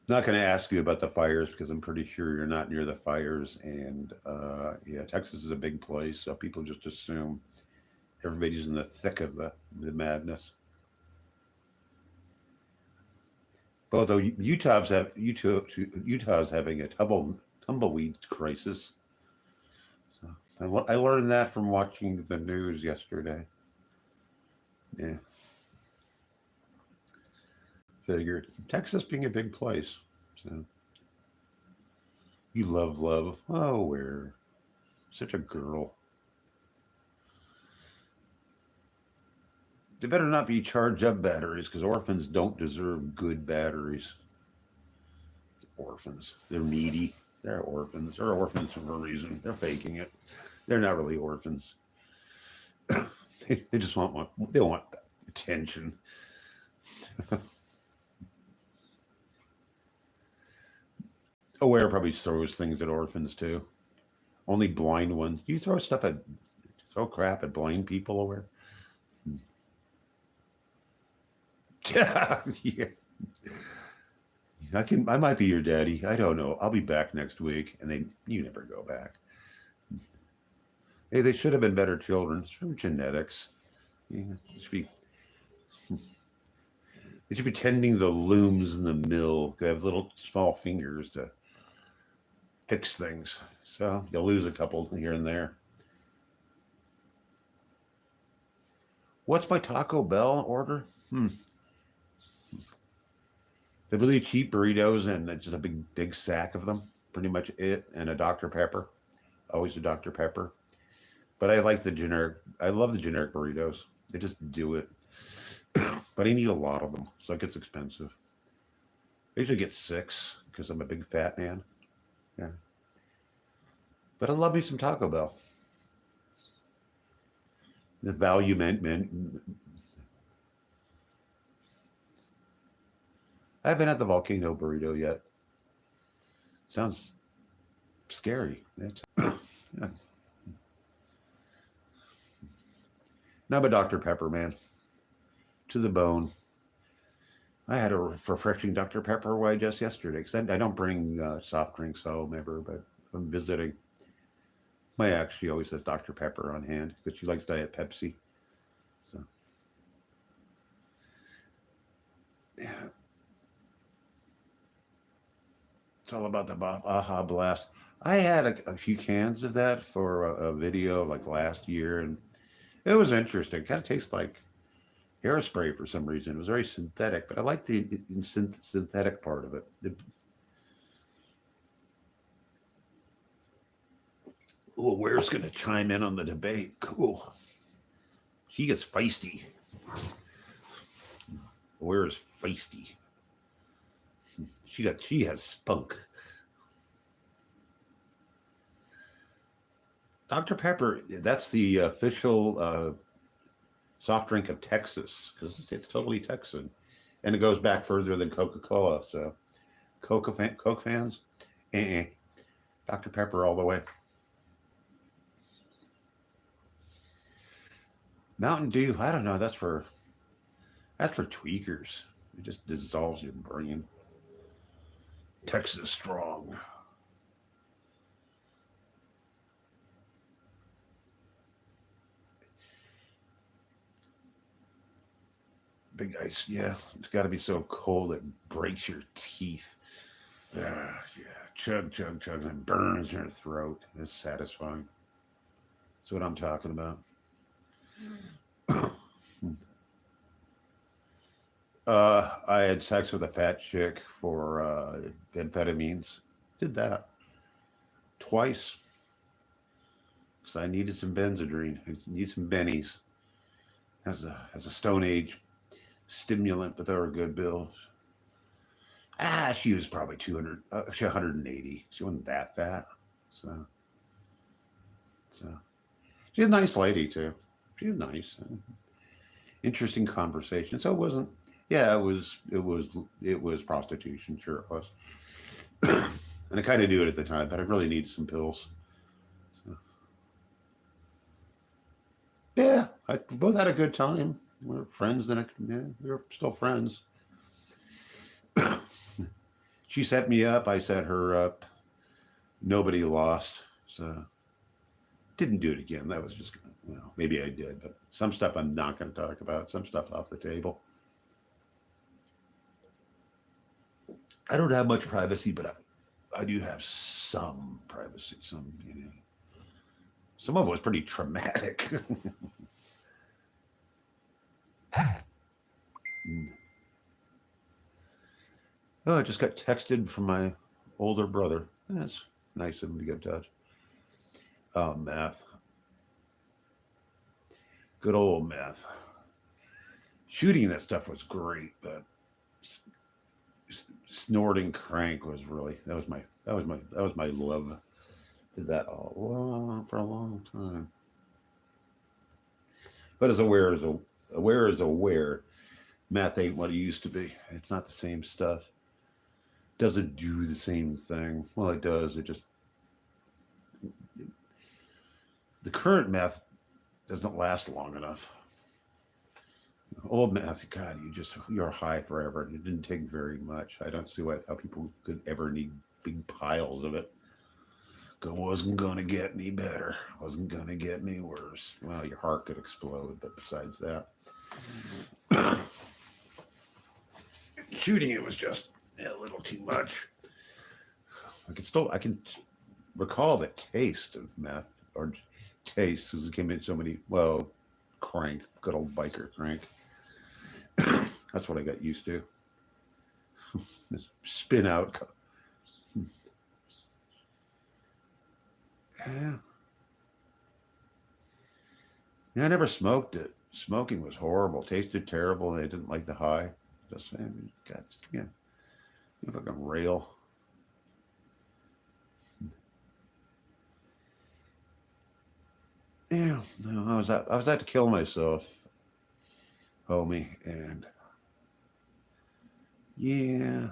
[SPEAKER 1] Not going to ask you about the fires because I'm pretty sure you're not near the fires. And yeah, Texas is a big place, so people just assume everybody's in the thick of the madness. But although Utah's having a tumbleweed crisis. So I learned that from watching the news yesterday. Yeah, figured Texas being a big place. So you love. Oh, where such a girl. They better not be charged up batteries because orphans don't deserve good batteries. Orphans, they're needy. They're orphans. They're orphans for a reason. They're faking it. They're not really orphans. They just they want attention. Aware probably throws things at orphans too. Only blind ones. You throw crap at blind people, Aware? Yeah. I might be your daddy. I don't know. I'll be back next week. And you never go back. Hey, they should have been better children. It's from genetics. Yeah, they should be tending the looms in the mill. They have little small fingers to fix things. So you'll lose a couple here and there. What's my Taco Bell order? The really cheap burritos and just a big sack of them. Pretty much it, and a Dr. Pepper. Always a Dr. Pepper. But I like the generic. I love the generic burritos. They just do it. But I need a lot of them, so it gets expensive. I usually get 6 because I'm a big fat man. Yeah. But I love me some Taco Bell. The value meant I haven't had the volcano burrito yet. Sounds scary. Yeah. Now, but Dr. Pepper, man, to the bone. I had a refreshing Dr. Pepper way just yesterday because I don't bring soft drinks home ever, but I'm visiting. My ex, she always has Dr. Pepper on hand because she likes Diet Pepsi. So, yeah, it's all about the Baja Blast. I had a few cans of that for a video like last year, and it was interesting. Kind of tastes like hairspray for some reason. It was very synthetic, but I like the synthetic part of it. Oh, where's going to chime in on the debate? Cool. He gets feisty. Where is feisty? She has spunk. Dr. Pepper, that's the official soft drink of Texas because it's totally Texan, and it goes back further than Coca-Cola. So, Coke fans, Dr. Pepper all the way. Mountain Dew, I don't know. That's for tweakers. It just dissolves your brain. Texas strong. Big ice, yeah. It's got to be so cold it breaks your teeth. Yeah, chug, chug, chug, and it burns your throat. It's satisfying. That's what I'm talking about. I had sex with a fat chick for amphetamines. Did that twice because I needed some Benzedrine. I need some bennies as a Stone Age stimulant, but they were good bills. She was probably 200, 180. She wasn't that fat. So she's a nice lady too. She was nice. Interesting conversation. So it wasn't, yeah, it was prostitution. Sure it was. And I kind of knew it at the time, but I really needed some pills. So, yeah, we both had a good time. We were friends, we were still friends. She set me up, I set her up. Nobody lost. So didn't do it again. That was just, well, maybe I did, but some stuff I'm not going to talk about. Some stuff off the table. I don't have much privacy, but I do have some privacy. Some of it was pretty traumatic. Oh, I just got texted from my older brother. That's nice of him to get in touch. Math. Good old math. Shooting that stuff was great, but snorting crank was really that was my love. Did that for a long time. But as aware is aware. Math ain't what it used to be. It's not the same stuff. Doesn't do the same thing. Well, it does. The current math doesn't last long enough. Old math, God, you're high forever. It didn't take very much. I don't see how people could ever need big piles of it. It wasn't going to get any better. Wasn't going to get any worse. Well, your heart could explode, but besides that, shooting it was just a little too much. I can recall the taste of meth, or taste, because it came in so many, well, crank, good old biker crank. That's what I got used to. Spin out. Yeah. I never smoked it. Smoking was horrible. Tasted terrible. They didn't like the high. Just saying, God, come here. You fucking rail. Yeah, no, I was out to kill myself, homie, and Yeah.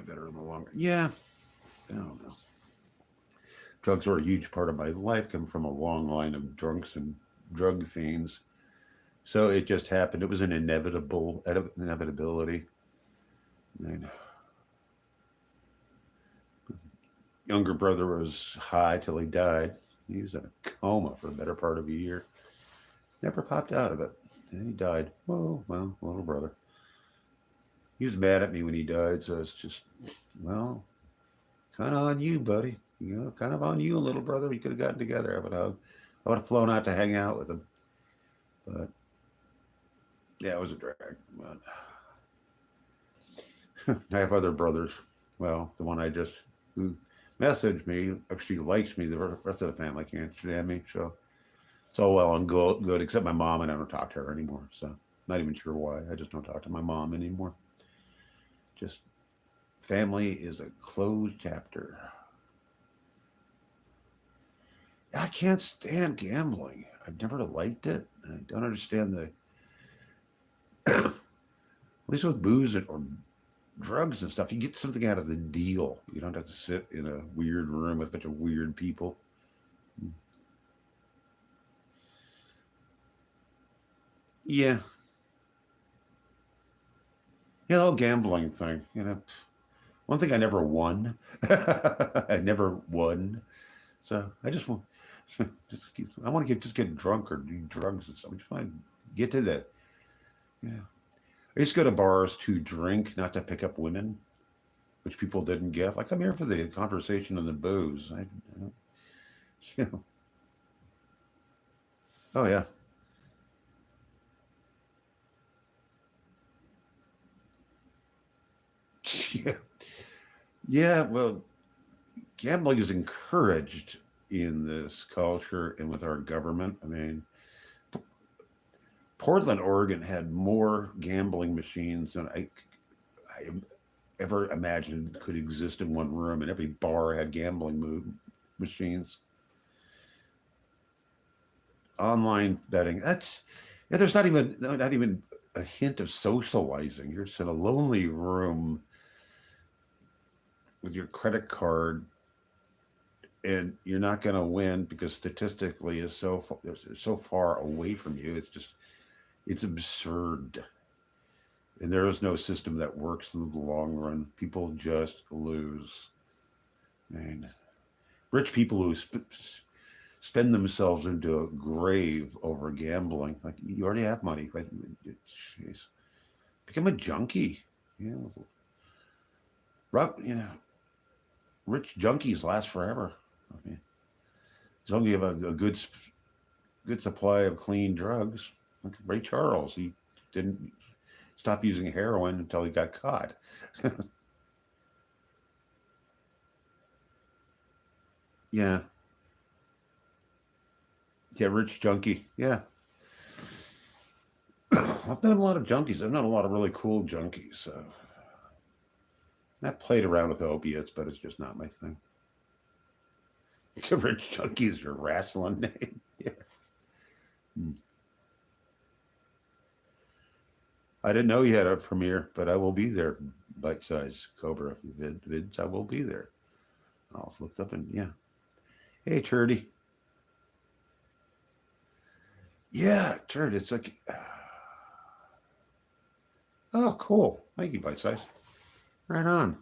[SPEAKER 1] Better in the long run. Yeah. I don't know. Drugs are a huge part of my life. Come from a long line of drunks and drug fiends. So it just happened. It was an inevitability. I mean, younger brother was high till he died. He was in a coma for the better part of a year. Never popped out of it. And he died. Oh, well, little brother. He was mad at me when he died, so it's just, well, kind of on you, buddy. You know, kind of on you, little brother. We could have gotten together. I would have flown out to hang out with him. But yeah, it was a drag. But I have other brothers. Well, the one I just who messaged me actually likes me. The rest of the family can't stand me. So well and good, except my mom, and I don't talk to her anymore. So not even sure why. I just don't talk to my mom anymore. Just family is a closed chapter. I can't stand gambling. I've never liked it. I don't understand the at least with booze or drugs and stuff, you get something out of the deal. You don't have to sit in a weird room with a bunch of weird people. Yeah. Yeah, the whole gambling thing, one thing I never won. I never won. So I just want I want to just get drunk or do drugs and stuff. I just want to get to the yeah. I used to go to bars to drink, not to pick up women, which people didn't get. Like I'm here for the conversation and the booze. You know. Oh yeah. Yeah. Yeah. Well, gambling is encouraged in this culture and with our government. I mean, Portland, Oregon had more gambling machines than I ever imagined could exist in one room, and every bar had gambling machines. Online betting. That's yeah. There's not even a hint of socializing. You're just in a lonely room with your credit card, and you're not going to win because statistically it's so far away from you. It's absurd, and there is no system that works in the long run. People just lose, and rich people who spend themselves into a grave over gambling. Like you already have money, but jeez, become a junkie. You know, you know, rich junkies last forever. I mean, as long as you have a good supply of clean drugs. Like Ray Charles, he didn't stop using heroin until he got caught. Yeah, yeah, rich junkie. Yeah, I've known a lot of junkies. I've known a lot of really cool junkies. I've played around with opiates, but it's just not my thing. Rich junkie is your wrestling name. Yeah. Hmm. I didn't know you had a premiere, but I will be there. Bite size Cobra vids. I will be there. I'll just look up and yeah. Hey, Turdy. Yeah, Turd. It's like, oh, cool. Thank you, Bite size. Right on.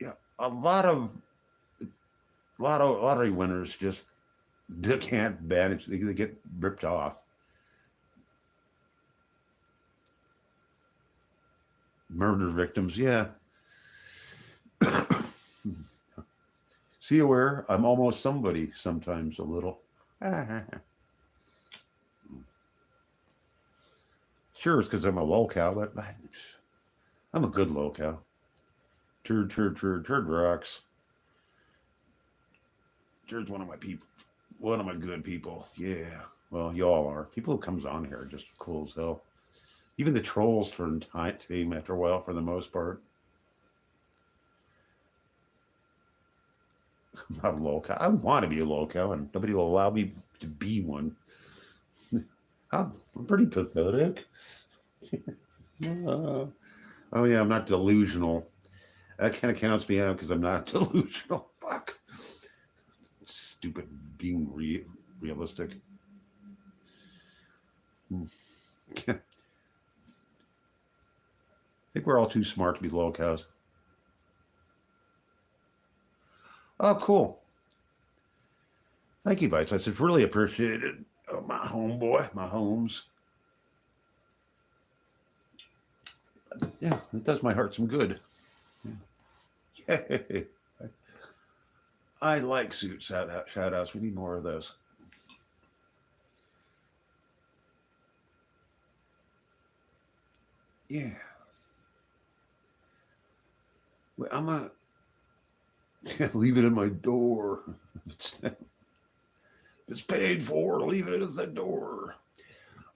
[SPEAKER 1] Yeah, a lot of lottery winners just they can't manage. They get ripped off. Murder victims. Yeah. See aware. I'm almost somebody. Sometimes a little. Sure, it's because I'm a lolcow, but I'm a good lolcow. Turd rocks. Turd's one of my people. One of my good people. Yeah. Well, y'all are. People who comes on here are just cool as hell. Even the trolls turn tame after a while for the most part. I'm not a loco. I want to be a loco, and nobody will allow me to be one. I'm pretty pathetic. Oh yeah, I'm not delusional. That kind of counts me out because I'm not delusional. Fuck. Stupid being realistic. I think we're all too smart to be locos. Oh, cool. Thank you, Bites. It's really appreciated. Oh, my homeboy, my homes. Yeah, it does my heart some good. Yeah. Yay. I like suit shout outs. We need more of those. Yeah. Well, I'm gonna leave it at my door. It's paid for. Leave it at the door.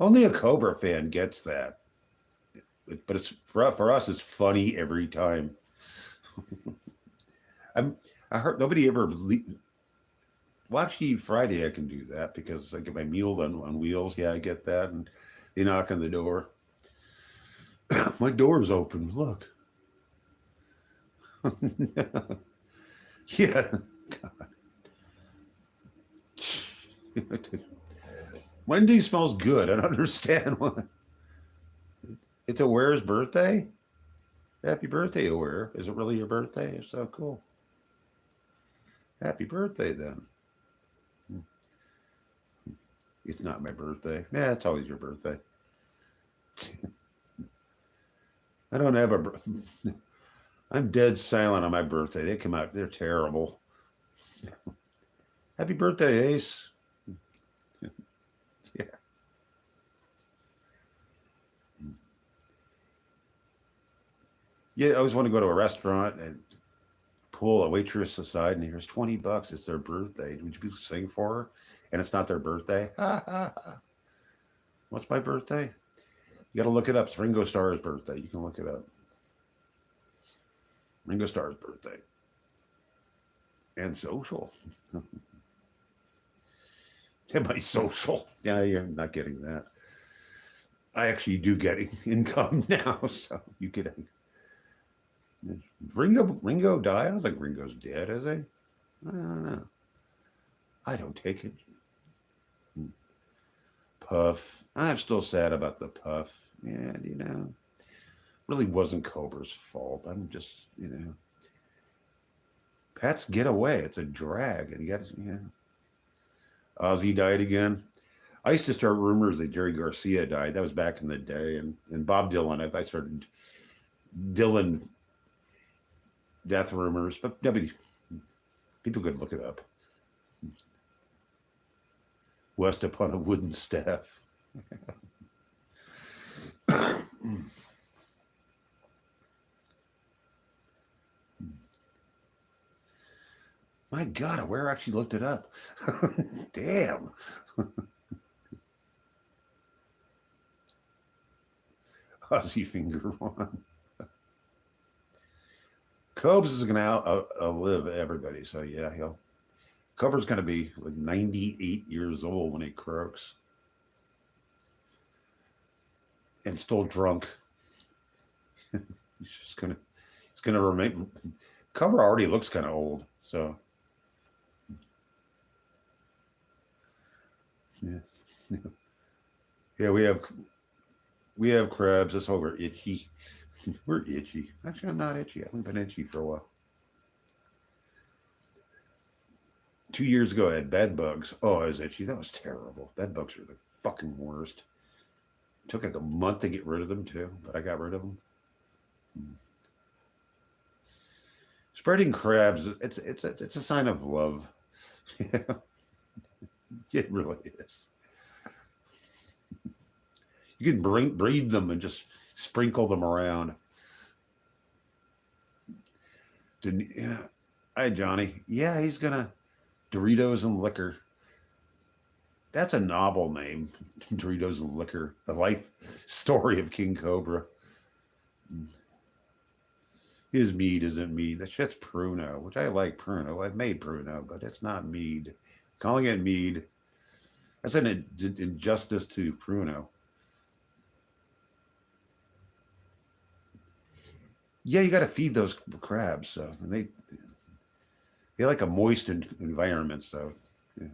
[SPEAKER 1] Only a Cobra fan gets that. But it's for us. It's funny every time. I heard nobody ever. Well, actually, Friday I can do that because I get my mule on wheels. Yeah, I get that, and they knock on the door. My door's open. Look. Yeah. God. Wendy smells good. I don't understand why. It's Aware's birthday? Happy birthday, Aware. Is it really your birthday? It's so cool. Happy birthday, then. It's not my birthday. Yeah, it's always your birthday. I don't have a... I'm dead silent on my birthday. They come out. They're terrible. Happy birthday, Ace. Yeah. Yeah, I always want to go to a restaurant and pull a waitress aside and here's $20. It's their birthday. Would you sing for her? And it's not their birthday. What's my birthday? You got to look it up. It's Ringo Starr's birthday. You can look it up. Ringo Starr's birthday. And social. Am I social? Yeah, you're not getting that. I actually do get income now, so you could. Ringo died? I don't think Ringo's dead, is he? I don't know. I don't take it. Puff. I'm still sad about the Puff. Yeah, really wasn't Cobra's fault. I'm just, pets get away. It's a drag. And you got to, Ozzy died again. I used to start rumors that Jerry Garcia died. That was back in the day. And Bob Dylan, I started Dylan death rumors, but people could look it up. West upon a wooden staff. My God, Where actually looked it up. Damn. Aussie finger one. Cobes is going to outlive everybody, so yeah, Cobra's going to be like 98 years old when he croaks. And still drunk. He's going to remain. Cobra already looks kind of old, so. Yeah, we have crabs. That's why we're itchy. We're itchy. Actually, I'm not itchy. I haven't been itchy for a while. 2 years ago, I had bed bugs. Oh, I was itchy. That was terrible. Bed bugs are the fucking worst. It took like a month to get rid of them too, but I got rid of them. Spreading crabs, it's a sign of love. It really is. You can breed them and just sprinkle them around. Yeah. Hi, Johnny. Yeah, he's gonna Doritos and liquor. That's a novel name. Doritos and liquor. The life story of King Cobra. His mead isn't mead. That shit's Pruno, which I like Pruno. I've made Pruno, but it's not mead. Calling it mead, that's an injustice to Pruno. Yeah, you got to feed those crabs. So they like a moist environment. So yeah.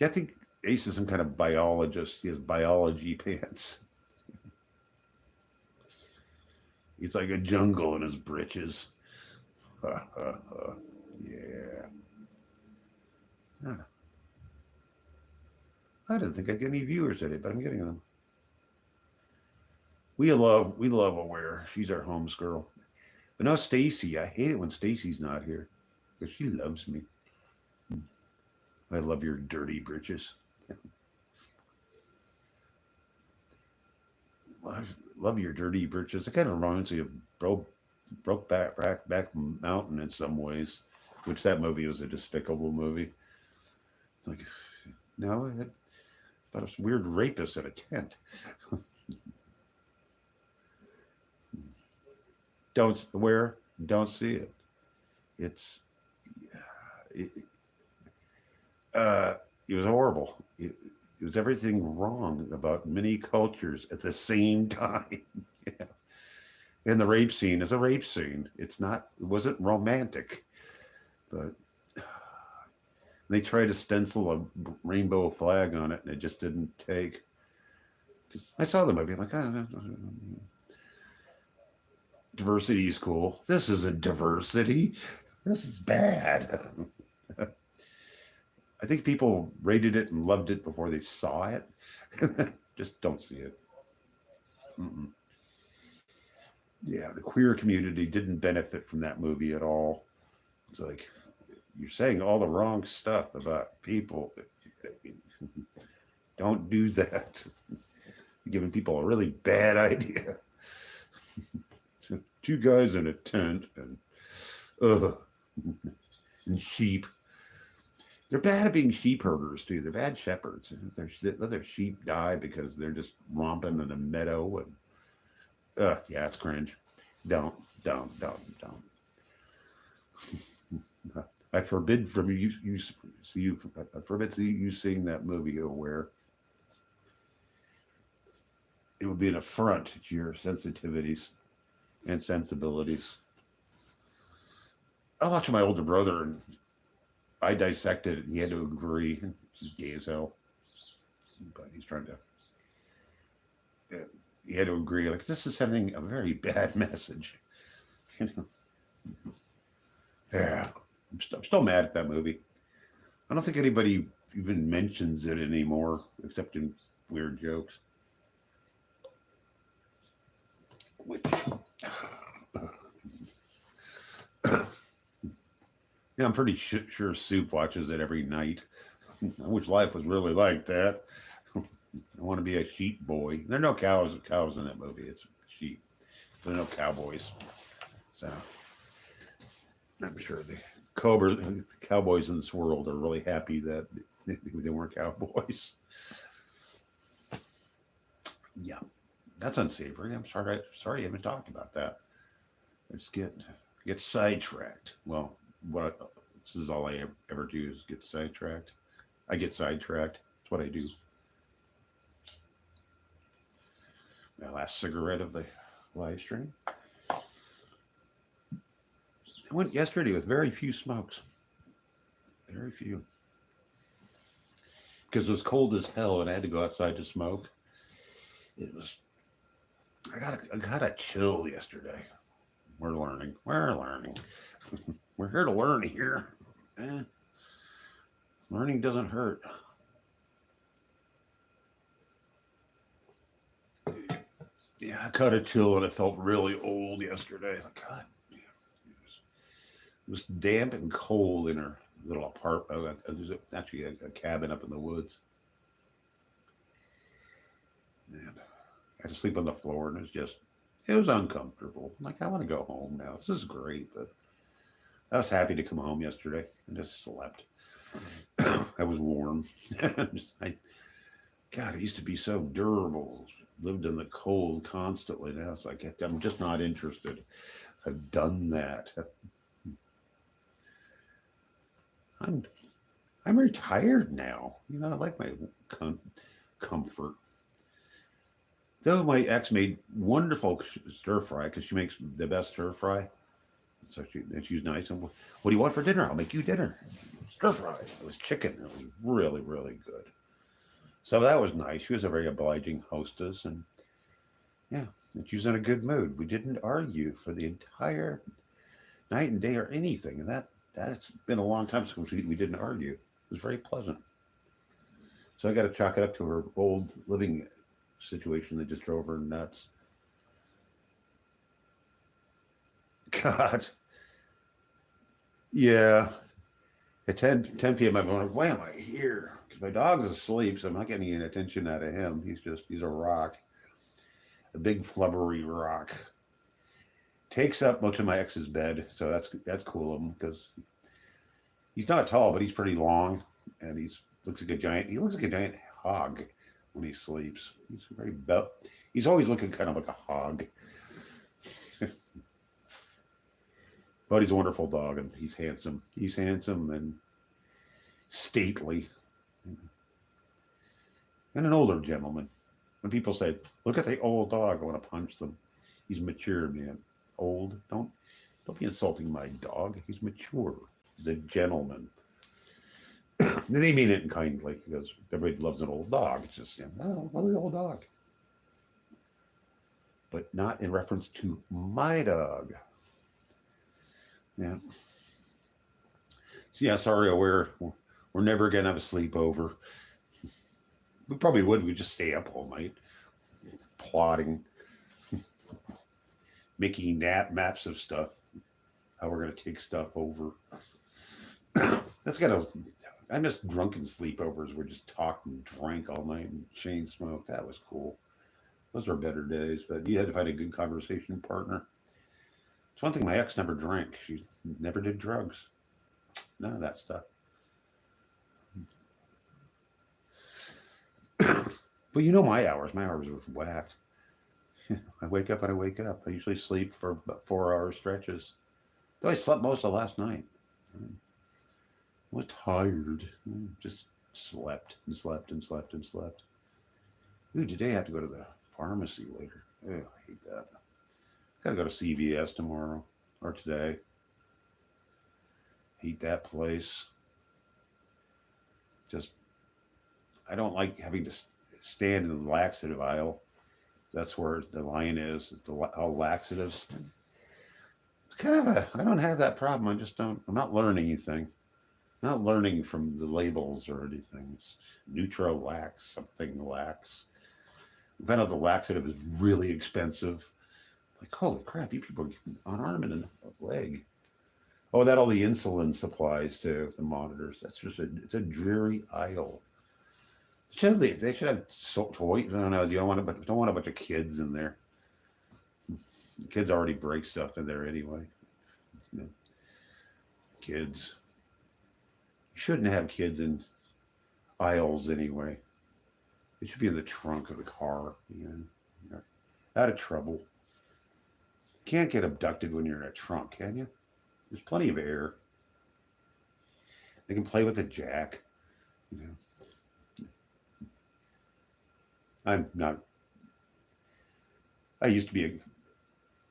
[SPEAKER 1] Yeah, I think Ace is some kind of biologist. He has biology pants. It's like a jungle in his britches. Yeah. I didn't think I'd get any viewers today, but I'm getting them. We love Aware. She's our homes girl. But no, Stacy. I hate it when Stacy's not here because she loves me. I love your dirty britches. Love your dirty britches. It kind of reminds me of Brokeback Mountain in some ways, which that movie was a despicable movie. Like, no, about a weird rapist at a tent. Don't see it. It's it was horrible. It was everything wrong about many cultures at the same time. Yeah. And the rape scene is a rape scene. It wasn't romantic, but they tried to stencil a rainbow flag on it, and it just didn't take. I saw the movie, like, diversity is cool. This isn't diversity. This is bad. I think people rated it and loved it before they saw it. Just don't see it. Mm-mm. Yeah, the queer community didn't benefit from that movie at all. It's like, you're saying all the wrong stuff about people. Don't do that. You're giving people a really bad idea. So, 2 guys in a tent and sheep. They're bad at being sheep herders too. They're bad shepherds. Let their sheep die because they're just romping in a meadow and yeah, it's cringe. Don't. I forbid from you I forbid you seeing that movie Aware. It would be an affront to your sensitivities and sensibilities. I watched my older brother and I dissected it and he had to agree. He's gay as hell. But he's trying to he had to agree, like, this is sending a very bad message. You know? Yeah. I'm still mad at that movie. I don't think anybody even mentions it anymore, except in weird jokes. Which, yeah, I'm pretty sure Soup watches it every night. I wish life was really like that. I want to be a sheep boy. There are no cows in that movie. It's sheep. There are no cowboys. So I'm sure the cowboys in this world are really happy that they weren't cowboys. Yeah, that's unsavory. I'm sorry I haven't talked about that. I just get sidetracked. Well, this is all I ever do is get sidetracked. I get sidetracked. That's what I do. My last cigarette of the live stream. I went yesterday with very few smokes. Very few. Because it was cold as hell and I had to go outside to smoke. I got a chill yesterday. We're learning. We're here to learn here. Learning doesn't hurt. Yeah, I caught a chill and I felt really old yesterday. Like, God, it was damp and cold in her little apartment. It was actually a cabin up in the woods. And I had to sleep on the floor and it was uncomfortable. I'm like, I want to go home now. This is great, but I was happy to come home yesterday and just slept. I was warm. I God, it used to be so durable. Lived in the cold constantly. Now it's like I'm just not interested. I've done that. I'm I'm retired now. I like my comfort. Though my ex made wonderful stir fry because she makes the best stir fry. So she's nice. And what do you want for dinner? I'll make you dinner. Stir fry. It was chicken. It was really, really good. So that was nice. She was a very obliging hostess, and yeah, and she was in a good mood. We didn't argue for the entire night and day or anything, and that's been a long time since we didn't argue. It was very pleasant. So I got to chalk it up to her old living situation that just drove her nuts. God, yeah. At 10 p.m., I'm going, why am I here? Because my dog's asleep, so I'm not getting any attention out of him. He's a rock, a big flubbery rock. Takes up much of my ex's bed, so that's cool of him because he's not tall, but he's pretty long, and he looks like a giant hog when he sleeps. He's always looking kind of like a hog. But he's a wonderful dog, and he's handsome. He's handsome and stately, and an older gentleman. When people say, "Look at the old dog," I want to punch them. He's mature, man. Old. Don't be insulting my dog. He's mature. He's a gentleman. They mean it kindly because everybody loves an old dog. It's just, oh, well, the old dog. But not in reference to my dog. Yeah. So yeah, sorry, we're never gonna have a sleepover. We probably would. We'd just stay up all night, plotting, making maps of stuff, how we're gonna take stuff over. I miss drunken sleepovers. We just talked and drank all night and chain smoked. That was cool. Those were better days. But you had to find a good conversation partner. It's one thing my ex never drank. She never did drugs. None of that stuff. But my hours. My hours are whacked. I wake up and I wake up. I usually sleep for about 4-hour stretches. Though I slept most of last night. I was tired. Just slept and slept and slept and slept. Ooh, today I have to go to the pharmacy later. Oh, I hate that. Gotta go to CVS tomorrow or today. Hate that place. I don't like having to stand in the laxative aisle. That's where the line is. All laxatives. It's kind of I don't have that problem. I'm not learning anything. I'm not learning from the labels or anything. It's Nutro-Lax, something lax. I found out the laxative is really expensive. Like, holy crap, you people are an arm and a leg. Oh, that all the insulin supplies to the monitors. It's a dreary aisle. They should have toys. I don't know. You don't want a bunch of kids in there. Kids already break stuff in there anyway. Kids. You shouldn't have kids in aisles anyway. They should be in the trunk of the car. You're out of trouble. Can't get abducted when you're in a trunk, can you? There's plenty of air. They can play with a jack. I'm not. I used to be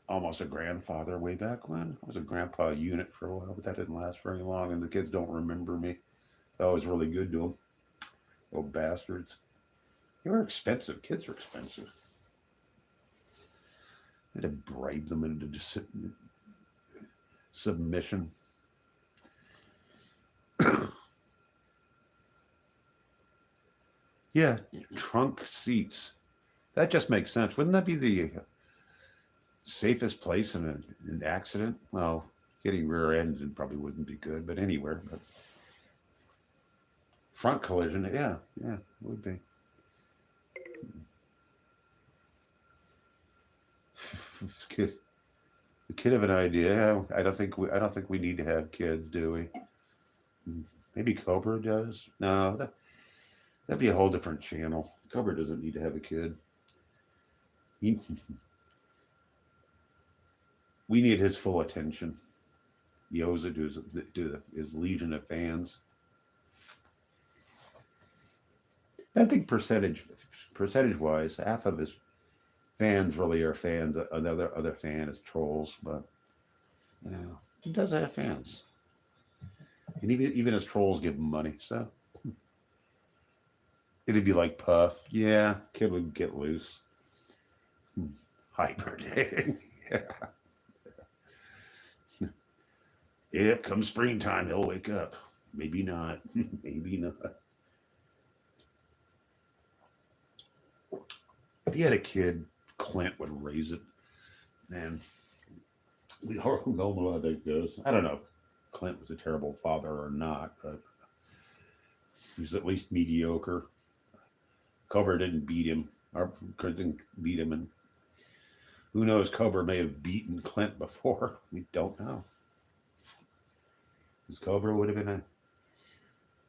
[SPEAKER 1] almost a grandfather way back when. I was a grandpa unit for a while, but that didn't last very long, and the kids don't remember me. I was really good to them. Oh, bastards. They were expensive. Kids are expensive. I had to bribe them into submission. Yeah, trunk seats. That just makes sense. Wouldn't that be the safest place in an accident? Well, getting rear-ended probably wouldn't be good, but anywhere. But front collision, yeah, it would be. The kid of an idea. I don't think we need to have kids, do we? Maybe Cobra does. No, That'd be a whole different channel. Cobra doesn't need to have a kid. He, we need his full attention. He owes it to his legion of fans. I think percentage wise, half of his fans really are fans. Another other fan is trolls, but he does have fans, and even his trolls give him money. So it'd be like Puff. Yeah, kid would get loose. Hibernating. Yeah. Yep, come springtime, he'll wake up. Maybe not. Maybe not. If he had a kid, Clint would raise it. And we don't know how that goes. I don't know if Clint was a terrible father or not, but he was at least mediocre. Cobra didn't beat him. Or didn't beat him. And who knows, Cobra may have beaten Clint before. We don't know. Because Cobra would have been a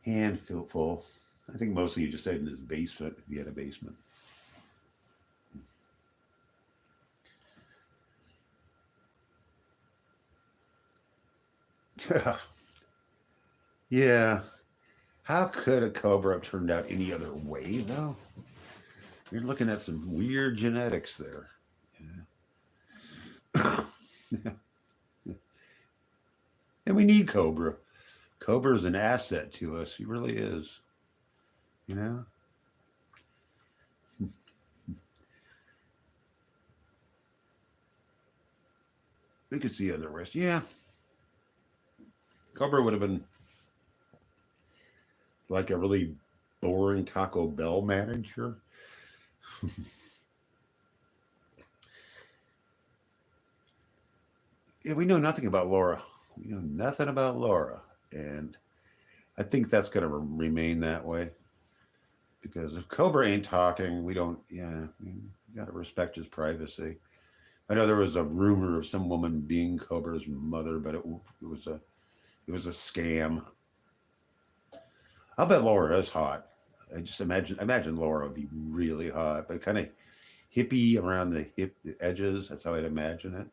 [SPEAKER 1] handful. I think mostly he just stayed in his basement if he had a basement. Yeah. How could a Cobra have turned out any other way, though? You're looking at some weird genetics there. Yeah. And we need Cobra. Cobra is an asset to us. He really is. We could see other ways. Yeah. Cobra would have been like a really boring Taco Bell manager. Yeah, we know nothing about Laura. We know nothing about Laura. And I think that's going to remain that way. Because if Cobra ain't talking, we got to respect his privacy. I know there was a rumor of some woman being Cobra's mother, but it was a scam. I'll bet Laura is hot. I just imagine Laura would be really hot, but kind of hippie around the hip edges. That's how I'd imagine it.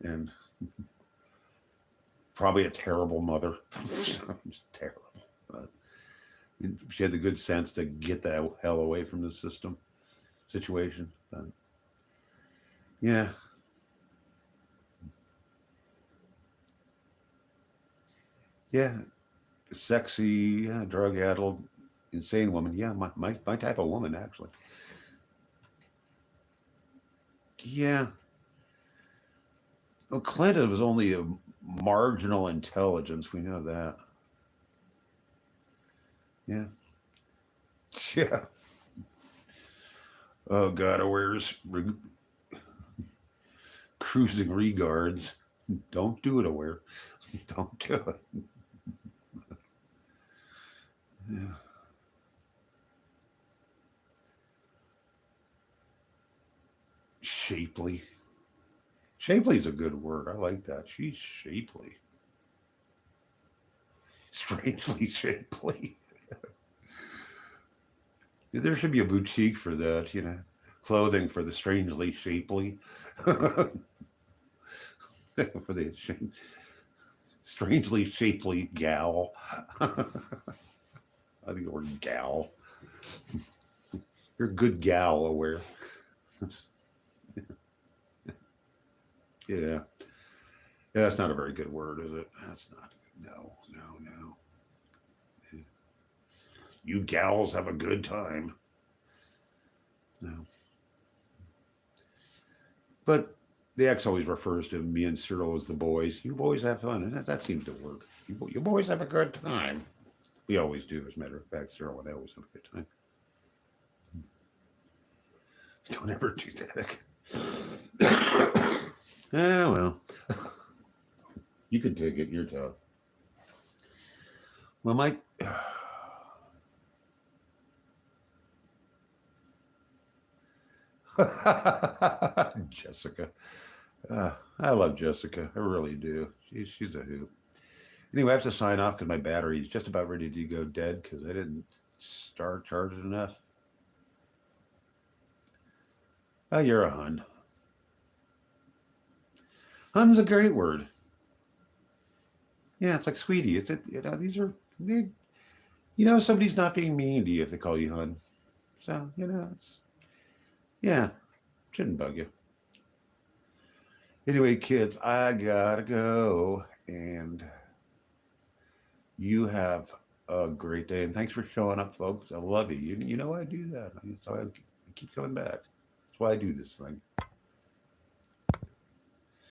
[SPEAKER 1] And probably a terrible mother. Just terrible. But she had the good sense to get the hell away from the situation. But, yeah. Yeah. Sexy, drug-addled, insane woman. Yeah, my type of woman, actually. Yeah. Well, Clinton was only a marginal intelligence. We know that. Yeah. Yeah. Oh, God, I wears cruising regards. Don't do it, Aware. Don't do it. Yeah. Shapely. Shapely is a good word. I like that. She's shapely. Strangely shapely. There should be a boutique for that, clothing for the strangely shapely. For the strangely shapely gal. I think the word gal. You're a good gal, Aware. Yeah. Yeah, that's not a very good word, is it? That's not. No. You gals have a good time. No. But the ex always refers to me and Cyril as the boys. You boys have fun, and that seems to work. You boys have a good time. We always do, as a matter of fact. Cyril and I always have a good time. Don't ever do that. Yeah, well. You can take it. You're tough. Well, Mike. Jessica. I love Jessica. I really do. She's a hoot. Anyway, I have to sign off because my battery is just about ready to go dead because I didn't Star charged enough. Oh, you're a hun. Hun's a great word. Yeah, it's like sweetie. These are somebody's not being mean to you if they call you hun. So it's yeah, shouldn't bug you. Anyway, kids, I gotta go, and you have a great day. And thanks for showing up, folks. I love you. You know I do that. So I keep coming back. That's why I do this thing.